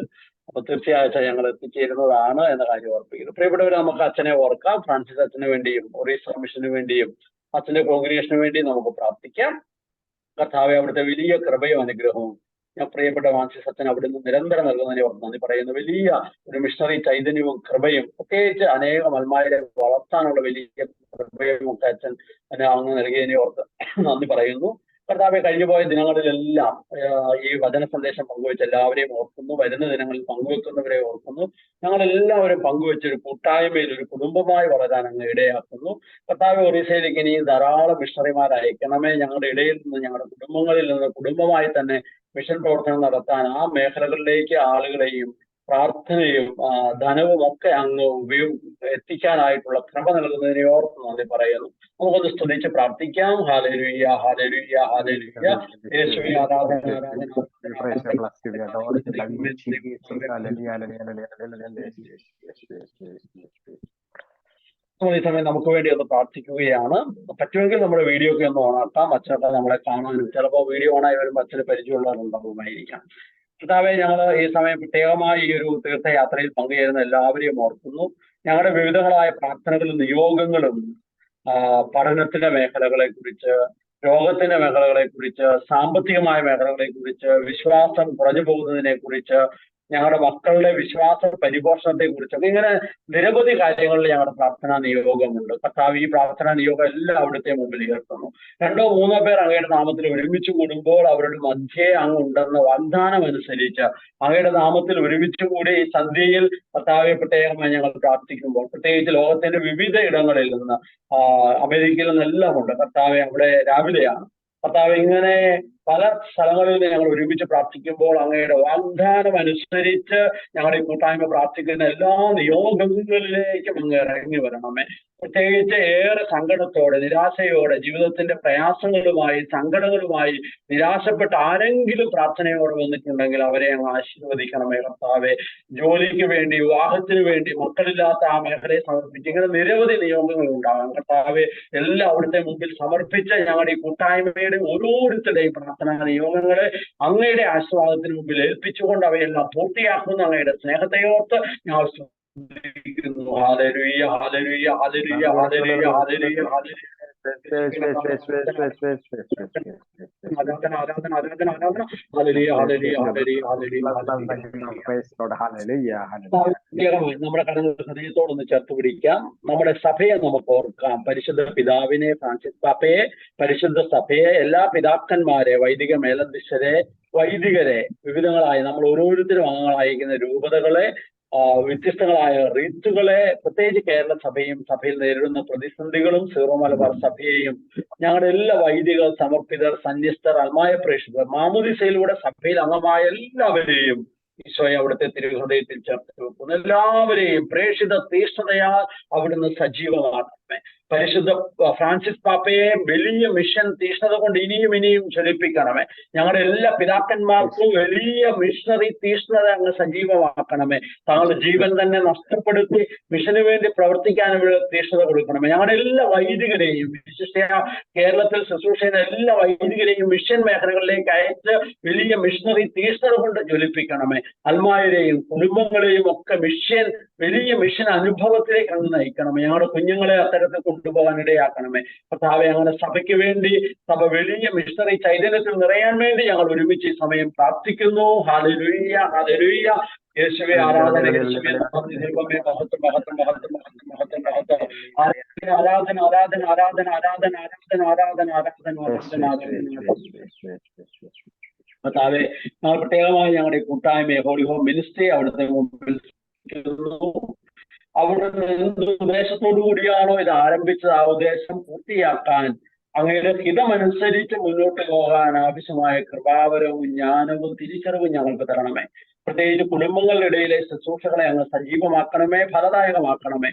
അപ്പൊ തീർച്ചയായിട്ടും ഞങ്ങൾ എത്തിച്ചേരുന്നതാണ് എന്ന കാര്യം ഓർപ്പിക്കുന്നു. പ്രിയപ്പെട്ടവരെ, നമുക്ക് അച്ഛനെ ഓർക്കാം. ഫ്രാൻസിസ് അച്ഛന് വേണ്ടിയും ഒറീസ മിഷന് വേണ്ടിയും അച്ഛന്റെ കോൺഗ്രിഗേഷന് വേണ്ടിയും നമുക്ക് പ്രാർത്ഥിക്കാം. കർത്താവെ, അവിടുത്തെ വലിയ കൃപയും അനുഗ്രഹവും ഞാൻ പ്രിയപ്പെട്ട ഫ്രാൻസിസ് അച്ഛൻ അവിടുന്ന് നിരന്തരം നൽകുന്നതിനെ ഓർത്ത് നന്ദി പറയുന്നു. വലിയ ഒരു മിഷണറി ചൈതന്യവും കൃപയും പ്രത്യേകിച്ച് അനേകം അൽമാരെ വളർത്താനുള്ള വലിയ കൃപയും ഒക്കെ അച്ഛൻ അങ്ങ് നൽകിയതിനെ ഓർത്ത് നന്ദി പറയുന്നു. കർത്താവെ, കഴിഞ്ഞുപോയ ദിനങ്ങളിലെല്ലാം ഈ വചന സന്ദേശം പങ്കുവെച്ച് എല്ലാവരെയും ഓർക്കുന്നു. വരുന്ന ദിനങ്ങളിൽ പങ്കുവെക്കുന്നവരെ ഓർക്കുന്നു. ഞങ്ങളെല്ലാവരും പങ്കുവെച്ചൊരു കൂട്ടായ്മയിൽ ഒരു കുടുംബമായി വളരാൻ അങ്ങ് ഇടയാക്കുന്നു. കർത്താവെ, ഒറീസയിലേക്ക് ഇനിയും ധാരാളം മിഷണറിമാർ അയക്കണമേ. ഞങ്ങളുടെ ഇടയിൽ നിന്ന്, ഞങ്ങളുടെ കുടുംബങ്ങളിൽ നിന്ന് കുടുംബമായി തന്നെ മിഷൻ പ്രവർത്തനം നടത്താൻ ആ മേഖലകളിലേക്ക് ആളുകളെയും പ്രാർത്ഥനയും ധനവും ഒക്കെ അങ്ങ് എത്തിക്കാനായിട്ടുള്ള ക്രമ നൽകുന്നതിനെ ഓർത്ത് നന്ദി പറയുന്നു. നമുക്കൊന്ന് സ്തുതിച്ച് പ്രാർത്ഥിക്കാം. Hallelujah, hallelujah, hallelujah. യേശുവേ, ആരാധന, ആരാധന. നമ്മൾ ഈ സമയം നമുക്ക് വേണ്ടി ഒന്ന് പ്രാർത്ഥിക്കുകയാണ്. പറ്റുമെങ്കിൽ നമ്മുടെ വീഡിയോ ഒക്കെ ഒന്ന് ഓണാക്കാം. അച്ഛനൊക്കെ നമ്മളെ കാണാനും ചിലപ്പോൾ വീഡിയോ ഓണായി വരുമ്പോൾ അച്ഛന് പരിചയമുള്ളവരുണ്ടാവുമായിരിക്കാം. കർത്താവെ, ഞങ്ങൾ ഈ സമയം പ്രത്യേകമായി ഈ ഒരു തീർത്ഥയാത്രയിൽ പങ്കുചേരുന്ന എല്ലാവരെയും ഓർക്കുന്നു. ഞങ്ങളുടെ വിവിധങ്ങളായ പ്രാർത്ഥനകളും നിയോഗങ്ങളും പഠനത്തിന്റെ മേഖലകളെ കുറിച്ച്, രോഗത്തിന്റെ മേഖലകളെ കുറിച്ച്, സാമ്പത്തികമായ മേഖലകളെ കുറിച്ച്, വിശ്വാസം കുറഞ്ഞു പോകുന്നതിനെ കുറിച്ച്, ഞങ്ങളുടെ മക്കളുടെ വിശ്വാസ പരിപോഷണത്തെ കുറിച്ചൊക്കെ ഇങ്ങനെ നിരവധി കാര്യങ്ങളിൽ ഞങ്ങളുടെ പ്രാർത്ഥനാ നിയോഗമുണ്ട്. കർത്താവ്, ഈ പ്രാർത്ഥനാ നിയോഗം എല്ലാം അവിടുത്തെ മുമ്പിൽ ഉയർത്തുന്നു. 2 or 3 പേർ അങ്ങയുടെ നാമത്തിൽ ഒരുമിച്ച് കൂടുമ്പോൾ അവരുടെ മധ്യേ അങ്ങ് ഉണ്ടെന്ന വാഗ്ദാനം അനുസരിച്ച് അങ്ങയുടെ നാമത്തിൽ ഒരുമിച്ച് കൂടി ഈ സന്ധ്യയിൽ കർത്താവെ പ്രത്യേകമായി ഞങ്ങൾ പ്രാർത്ഥിക്കുമ്പോൾ, പ്രത്യേകിച്ച് ലോകത്തിന്റെ വിവിധ ഇടങ്ങളിൽ നിന്ന്, അമേരിക്കയിൽ നിന്നെല്ലാം ഉണ്ട് കർത്താവെ. അവിടെ രാവിലെയാണ് കർത്താവ്. ഇങ്ങനെ പല സ്ഥലങ്ങളിൽ നിന്ന് ഞങ്ങൾ ഒരുമിച്ച് പ്രാർത്ഥിക്കുമ്പോൾ അങ്ങയുടെ വാഗ്ദാനം അനുസരിച്ച് ഞങ്ങളുടെ ഈ കൂട്ടായ്മ പ്രാർത്ഥിക്കുന്ന എല്ലാ നിയോഗങ്ങളിലേക്കും അങ്ങ് ഇറങ്ങി വരണമേ. പ്രത്യേകിച്ച് ഏറെ സങ്കടത്തോടെ, നിരാശയോടെ, ജീവിതത്തിന്റെ പ്രയാസങ്ങളുമായി, സങ്കടങ്ങളുമായി നിരാശപ്പെട്ട് ആരെങ്കിലും പ്രാർത്ഥനയോടെ വന്നിട്ടുണ്ടെങ്കിൽ അവരെ അങ്ങ് ആശീർവദിക്കണമേ കർത്താവെ. ജോലിക്ക് വേണ്ടി, വിവാഹത്തിന് വേണ്ടി, മക്കളില്ലാത്ത ആ മേഖലയെ സമർപ്പിച്ച് ഇങ്ങനെ നിരവധി നിയോഗങ്ങൾ ഉണ്ടാകാം കർത്താവെ. എല്ലാം അവിടുത്തെ മുമ്പിൽ സമർപ്പിച്ച് ഞങ്ങളുടെ ഈ കൂട്ടായ്മയുടെ ഓരോരുത്തരുടെയും പ്രാർത്ഥനാ നിയോഗങ്ങളെ അങ്ങയുടെ ആശീർവാദത്തിന് മുമ്പിൽ ഏൽപ്പിച്ചുകൊണ്ട് അവയെല്ലാം പൂർത്തിയാക്കുന്ന അങ്ങയുടെ സ്നേഹത്തെയോർത്ത് ഞാൻ hallelujah, hallelujah, hallelujah, hallelujah, hallelujah, hallelujah. ആരാധന, ആരാധന, ആരാധന, ആരാധന. Hallelujah, hallelujah, hallelujah, hallelujah. നമ്മുടെ കടങ്ങൾ ഹൃദയത്തോടൊന്ന് ചേർത്ത് പിടിക്കാം. നമ്മുടെ സഭയെ നമുക്ക് ഓർക്കാം. പരിശുദ്ധ പിതാവിനെ, ഫ്രാൻസിസ് പാപ്പയെ, പരിശുദ്ധ സഭയെ, എല്ലാ പിതാക്കന്മാരെ, വൈദിക മേലധ്യക്ഷരെ, വൈദികരെ, വിവിധങ്ങളായ നമ്മൾ ഓരോരുത്തരും അംഗങ്ങളായിരിക്കുന്ന രൂപതകളെ, വ്യത്യസ്തങ്ങളായ റീത്തുകളെ, പ്രത്യേകിച്ച് കേരള സഭയും സഭയിൽ നേരിടുന്ന പ്രതിസന്ധികളും, സീറോ മലബാർ സഭയെയും, ഞങ്ങളുടെ എല്ലാ വൈദികർ, സമർപ്പിതർ, സന്യസ്തർ, അൽമായ പ്രേക്ഷിതർ, മാമോദിസയിലൂടെ സഭയിൽ അംഗമായ എല്ലാവരെയും ഈശോയെ അവിടുത്തെ തിരുഹൃദയത്തിൽ ചേർത്ത് വെക്കുന്നു. എല്ലാവരെയും പ്രേക്ഷിത തീഷ്ണതയാൽ അവിടുന്ന് സജീവമാക്കണമേ. പരിശുദ്ധ ഫ്രാൻസിസ് പാപ്പയെ വലിയ മിഷൻ തീഷ്ണത കൊണ്ട് ഇനിയും ഇനിയും ജ്വലിപ്പിക്കണമേ. ഞങ്ങളുടെ എല്ലാ പിതാക്കന്മാർക്കും വലിയ മിഷണറി തീഷ്ണത അങ്ങ് സജീവമാക്കണമേ. തങ്ങളുടെ ജീവൻ തന്നെ നഷ്ടപ്പെടുത്തി മിഷന് വേണ്ടി പ്രവർത്തിക്കാനുള്ള തീഷ്ണത കൊടുക്കണമേ. ഞങ്ങളുടെ എല്ലാ വൈദികരെയും, വിശിഷ്ട കേരളത്തിൽ ശുശ്രൂഷ ചെയ്യുന്ന എല്ലാ വൈദികരെയും മിഷൻ മേഖലകളിലേക്ക് അയച്ച് വലിയ മിഷണറി തീഷ്ണത കൊണ്ട് ജ്വലിപ്പിക്കണമേ. അൽമായരെയും കുടുംബങ്ങളെയും ഒക്കെ വലിയ മിഷൻ അനുഭവത്തിലേക്ക് അങ്ങ് നയിക്കണമേ. ഞങ്ങളുടെ കുഞ്ഞുങ്ങളെ അത്തരത്തിൽ കൊണ്ടുപോകാൻ ഇടയാക്കണമേ കർത്താവേ. അങ്ങനെ സഭയ്ക്ക് വേണ്ടി, സഭ വലിയ മിഷണറി ചൈതന്യത്തിൽ നിറയാൻ വേണ്ടി ഞങ്ങൾ ഒരുമിച്ച് ഈ സമയം പ്രാർത്ഥിക്കുന്നു. Hallelujah, hallelujah. യേശുവേ ആരാധന, യേശുവേ ദൈവമേ മഹത്വം, മഹത്വം, മഹത്വം, മഹത്വം, മഹത്വം, മഹത്വം. ആരാധന, ആരാധന, ആരാധന, ആരാധന, ആരാധന, ആരാധന ആരാധന ആരാധന ആരാധന ആരാധന. കർത്താവേ, ഞങ്ങൾ പ്രത്യേകമായി ഞങ്ങളുടെ കൂട്ടായ്മയെ ഹോളി ഹോം മിനിസ്ട്രി അവിടുത്തെ മുമ്പിൽ അവിടുന്ന് എന്ത് ഉദ്ദേശത്തോടു കൂടിയാണോ ഇത് ആരംഭിച്ചത് ആ ഉദ്ദേശം പൂർത്തിയാക്കാൻ അങ്ങയുടെ ഹിതമനുസരിച്ച് മുന്നോട്ട് പോകാൻ ആവശ്യമായ കൃപാവരവും ജ്ഞാനവും തിരിച്ചറിവും ഞങ്ങൾക്ക് തരണമേ. പ്രത്യേകിച്ച് കുടുംബങ്ങളുടെ ഇടയിലെ ശുശ്രൂഷകളെ അങ്ങ് സജീവമാക്കണമേ, ഫലദായകമാക്കണമേ.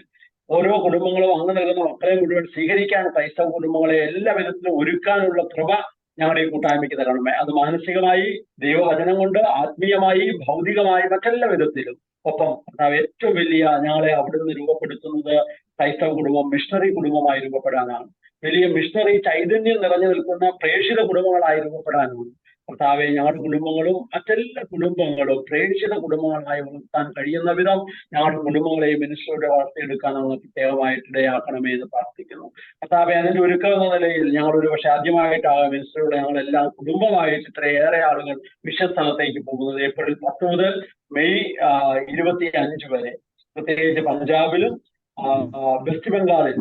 ഓരോ കുടുംബങ്ങളും അങ്ങ് നൽകുന്ന മക്കളെ മുഴുവൻ സ്വീകരിക്കാൻ ക്രൈസ്തവ കുടുംബങ്ങളെ എല്ലാ വിധത്തിലും ഒരുക്കാനുള്ള കൃപ ഞങ്ങളുടെ ഈ കൂട്ടായ്മയ്ക്ക് തരണമേ. അത് മാനസികമായി, ദൈവവചനം കൊണ്ട്, ആത്മീയമായി, ഭൗതികമായി, മറ്റെല്ലാ വിധത്തിലും. ഒപ്പം ഏറ്റവും വലിയ ഞങ്ങളെ അവിടുന്ന് രൂപപ്പെടുത്തുന്നത് ക്രൈസ്തവ കുടുംബം മിഷണറി കുടുംബമായി രൂപപ്പെടാനാണ്. വലിയ മിഷണറി ചൈതന്യം നിറഞ്ഞു നിൽക്കുന്ന പ്രേക്ഷിത കുടുംബങ്ങളായി രൂപപ്പെടാനാണ്. കർത്താവെ, ഞങ്ങളുടെ കുടുംബങ്ങളും മറ്റെല്ലാ കുടുംബങ്ങളും പ്രേക്ഷിത കുടുംബങ്ങളായി വളർത്താൻ കഴിയുന്ന വിധം ഞങ്ങളുടെ കുടുംബങ്ങളെയും മിനിസ്ട്രിയുടെ വളർത്തിയെടുക്കാൻ നമ്മൾ പ്രത്യേകമായിട്ട് ഇടയാക്കണമേ എന്ന് പ്രാർത്ഥിക്കുന്നു. കർത്താവെ, അതിന്റെ ഒരുക്കുന്ന നിലയിൽ ഞങ്ങൾ ഒരു പക്ഷെ ആദ്യമായിട്ടാണ് മിനിസ്ട്രിയുടെ ഞങ്ങളെല്ലാം കുടുംബമായിട്ട് ഇത്രയേറെ ആളുകൾ മിഷൻ സ്ഥലത്തേക്ക് പോകുന്നത്. ഏപ്രിൽ 10 മുതൽ മെയ് 25 വരെ പ്രത്യേകിച്ച് പഞ്ചാബിലും വെസ്റ്റ് ബംഗാളിൽ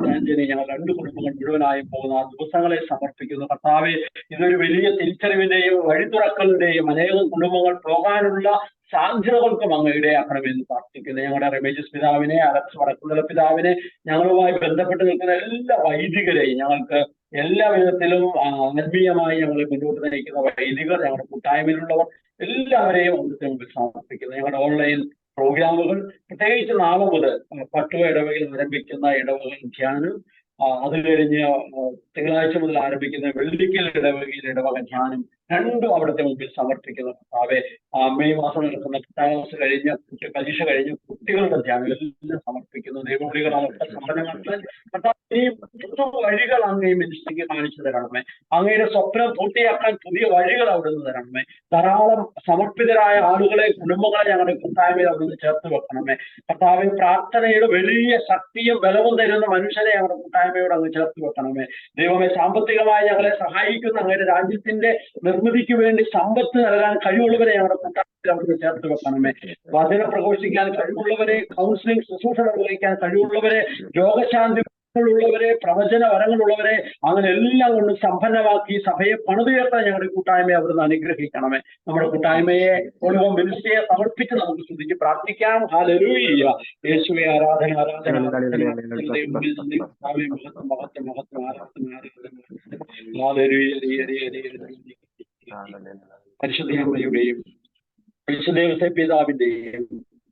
ഞങ്ങൾ 2 കുടുംബങ്ങൾ മുഴുവനായും പോകുന്ന ആ ദിവസങ്ങളെ സമർപ്പിക്കുന്നു. കർത്താവെ, ഇതൊരു വലിയ തിരിച്ചറിവിന്റെയും വഴിതുറക്കലിന്റെയും അനേകം കുടുംബങ്ങൾ പോകാനുള്ള സാധ്യതകൾക്കും അങ്ങ് ഇടയാക്കണമെന്ന് പ്രാർത്ഥിക്കുന്നു. ഞങ്ങളുടെ റെമേജസ് പിതാവിനെ, അലക്സ് വടക്കുതല പിതാവിനെ, ഞങ്ങളുമായി ബന്ധപ്പെട്ട് നിൽക്കുന്ന എല്ലാ വൈദികരെയും, ഞങ്ങൾക്ക് എല്ലാ വിധത്തിലും ആത്മീയമായി ഞങ്ങളെ മുന്നോട്ട് നയിക്കുന്ന വൈദികർ, ഞങ്ങളുടെ കൂട്ടായ്മയിലുള്ളവർ എല്ലാവരെയും അവിടുത്തെ മുമ്പിൽ സമർപ്പിക്കുന്നു. ഞങ്ങളുടെ ഓൺലൈൻ പ്രോഗ്രാമുകൾ പ്രത്യേകിച്ച് നാളെ മുതൽ പട്ടുവ ഇടവകയിൽ ആരംഭിക്കുന്ന ഇടവക ധ്യാനം, അത് കഴിഞ്ഞ് തിങ്കളാഴ്ച മുതൽ ആരംഭിക്കുന്ന വെള്ളിക്കൽ ഇടവകയിൽ ഇടവക ധ്യാനം, രണ്ടും അവിടുത്തെ മുമ്പിൽ സമർപ്പിക്കുന്ന കർത്താവെ. മെയ് മാസം നടക്കുന്ന 10ാം ക്ലാസ് കഴിഞ്ഞ് പരീക്ഷ കഴിഞ്ഞ് കുട്ടികളുടെ ധ്യാനം എല്ലാം സമർപ്പിക്കുന്നു. ദൈവവിളികളാകട്ടെ സമ്പന്നങ്ങൾക്ക് ഈ വഴികൾ അങ്ങേ മിനിസ്ട്രിക്ക് കാണിച്ചു തരണമേ. അങ്ങയുടെ സ്വപ്നം പൂർത്തിയാക്കാൻ പുതിയ വഴികൾ അവിടുന്ന് തരണമേ. ധാരാളം സമർപ്പിതരായ ആളുകളെ, കുടുംബങ്ങളെ ഞങ്ങളുടെ കൂട്ടായ്മയിൽ അവിടുന്ന് ചേർത്ത് വെക്കണമേ. കർത്താവെ, പ്രാർത്ഥനയുടെ വലിയ ശക്തിയും ബലവും തരുന്ന മനുഷ്യരെ ഞങ്ങളുടെ കൂട്ടായ്മയോട് അങ്ങ് ചേർത്ത് വെക്കണമേ. ദൈവമേ, സാമ്പത്തികമായി ഞങ്ങളെ സഹായിക്കുന്ന അങ്ങയുടെ രാജ്യത്തിന്റെ നിർമ്മിതിക്ക് വേണ്ടി സമ്പത്ത് നൽകാൻ കഴിവുള്ളവരെ ഞങ്ങളുടെ കൂട്ടായ്മയിൽ അവിടുന്ന് ചേർത്ത് വെക്കണമേ. വചനം പ്രഘോഷിക്കാൻ കഴിവുള്ളവരെ, കൗൺസിലിംഗ് ശുശ്രൂഷ നിർവഹിക്കാൻ കഴിവുള്ളവരെ, രോഗശാന്തി ഉള്ളവരെ, പ്രവചന വരങ്ങളുള്ളവരെ, അങ്ങനെ എല്ലാം കൊണ്ട് സമ്പന്നമാക്കി സഭയെ പണിതുയർത്താൻ ഞങ്ങളുടെ കൂട്ടായ്മയെ അവിടുന്ന് അനുഗ്രഹിക്കണമേ. നമ്മുടെ കൂട്ടായ്മയെ ഒളിവോ മിനിസ്ട്രിയെ സമർപ്പിച്ച് നമുക്ക് സ്തുതിച്ച് പ്രാർത്ഥിക്കാം. ഹല്ലേലൂയ. യേശുവേ, ആരാധന ആരാധന പരിശുദ്ധമ്മയുടെയും വിശുദ്ധ യോസേപ്പ് പിതാവിന്റെയും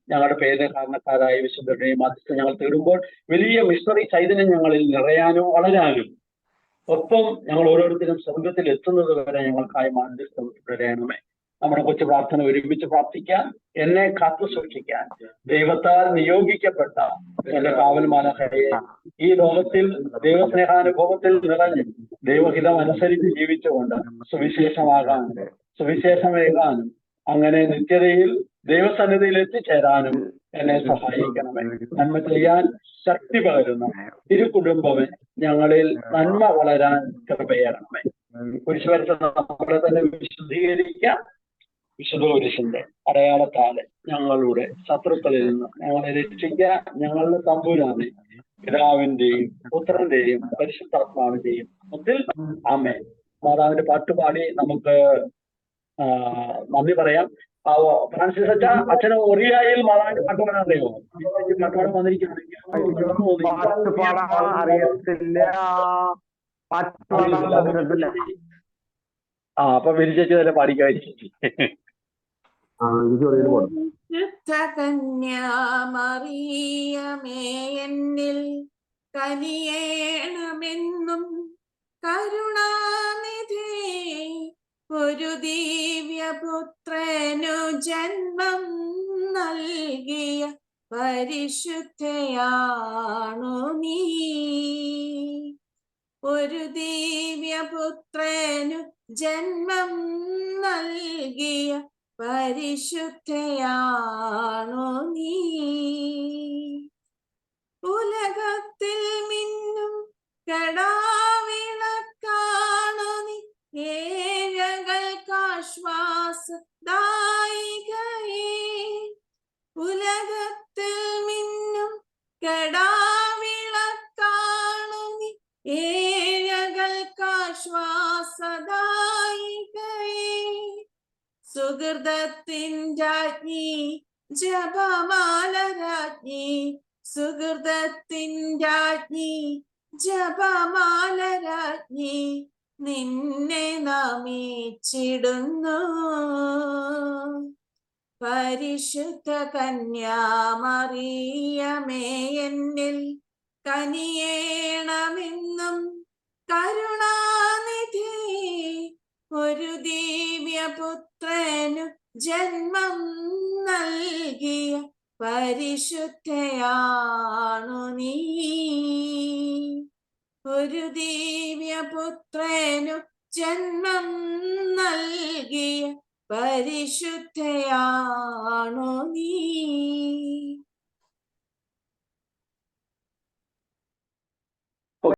ഞങ്ങളുടെ പേരിന് കാരണക്കാരായ വിശുദ്ധരുടെയും മധ്യസ്ഥ ഞങ്ങൾ തേടുമ്പോൾ വലിയ മിഷണറി ചൈതന്യം ഞങ്ങളിൽ നിറയാനും വളരാനും, ഒപ്പം ഞങ്ങൾ ഓരോരുത്തരും സ്വർഗത്തിൽ എത്തുന്നത് വരെ ഞങ്ങൾക്കായി മാധ്യസ്ഥം തുടരണമേ. നമ്മുടെ കൊച്ചു പ്രാർത്ഥന ഒരുമിച്ച് പ്രാർത്ഥിക്കാൻ, എന്നെ കാത്തു സൂക്ഷിക്കാൻ ദൈവത്താൽ നിയോഗിക്കപ്പെട്ട എന്റെ കാവൽമാലഹയെ ഈ ലോകത്തിൽ ദൈവസ്നേഹാനുഭവത്തിൽ നിറഞ്ഞ് ദൈവഹിതം അനുസരിച്ച് ജീവിച്ചുകൊണ്ട് സുവിശേഷമാകാനും സുവിശേഷമേകാനും അങ്ങനെ നിത്യതയിൽ ദൈവസന്നിധിയിൽ എത്തിച്ചേരാനും എന്നെ സഹായിക്കണമേ. നന്മ ചെയ്യാൻ ശക്തി പകരുന്ന തിരു കുടുംബമേ, ഞങ്ങളിൽ നന്മ വളരാൻ കൃപയേറണമേ. കുരിശുവരച്ച നമ്മളെ തന്നെ വിശുദ്ധീകരിക്കാൻ വിശുദ്ധ കുരിശിന്റെ അടയാളത്താലെ ഞങ്ങളുടെ ശത്രുക്കളിൽ നിന്ന് ഞങ്ങളെ രക്ഷിക്കാൻ ഞങ്ങളുടെ തമ്പുരാനെ പിതാവിന്റെയും പുത്രന്റെയും പരിശുദ്ധാത്മാവിന്റെയും മുത്തിൽ ആമേൻ. മാതാവിന്റെ പാട്ടുപാടി നമുക്ക് നന്ദി പറയാം. ഫ്രാൻസിസ് അച്ഛന് ഒറിയായിൽ മാതാവിന്റെ പാട്ടുപാടാൻ അറിയുമോ? പാട്ടുപാടാൻ വന്നിരിക്കുകയാണെങ്കിൽ അപ്പൊ വിരിച്ചു തന്നെ പാടിക്കായിരിക്കും. കന്യാമറിയമേ, എന്നിൽ കനിയേണമെന്നും കരുണാനിധി, ഒരു ദിവ്യപുത്രനു ജന്മം നൽകിയ പരിശുദ്ധയാണു നീ. ഒരു ദിവ്യപുത്രനു ജന്മം നൽകിയ പരിശുദ്ധയാണു നീ. ഉലകത്തിൽ മിന്നും കടാവിളക്കാണു നീ, ഏഴകൾക്കാശ്വാസദായികയേ. ഉലകത്തിൽ മിന്നും കടാവിളക്കാണു നീ, ഏഴകൾക്കാശ്വാസദായികയേ. സുഹൃതത്തിൻ രാജ്ഞി ജപമാല രാജ്ഞി, സുഹൃതത്തിൻ രാജ്ഞി ജപമാല രാജ്ഞി, നിന്നെ നമിച്ചിടുന്നു. പരിശുദ്ധ കന്യാമറിയമേ എന്നിൽ കനിയേണമെന്നും കരുണാനിധി, ഒരു ദിവ്യപുത്രനു ജന്മം നൽകിയ പരിശുദ്ധയാണു നീ. ഒരു ദിവ്യപുത്രനു ജന്മം നൽകിയ പരിശുദ്ധയാണു നീ.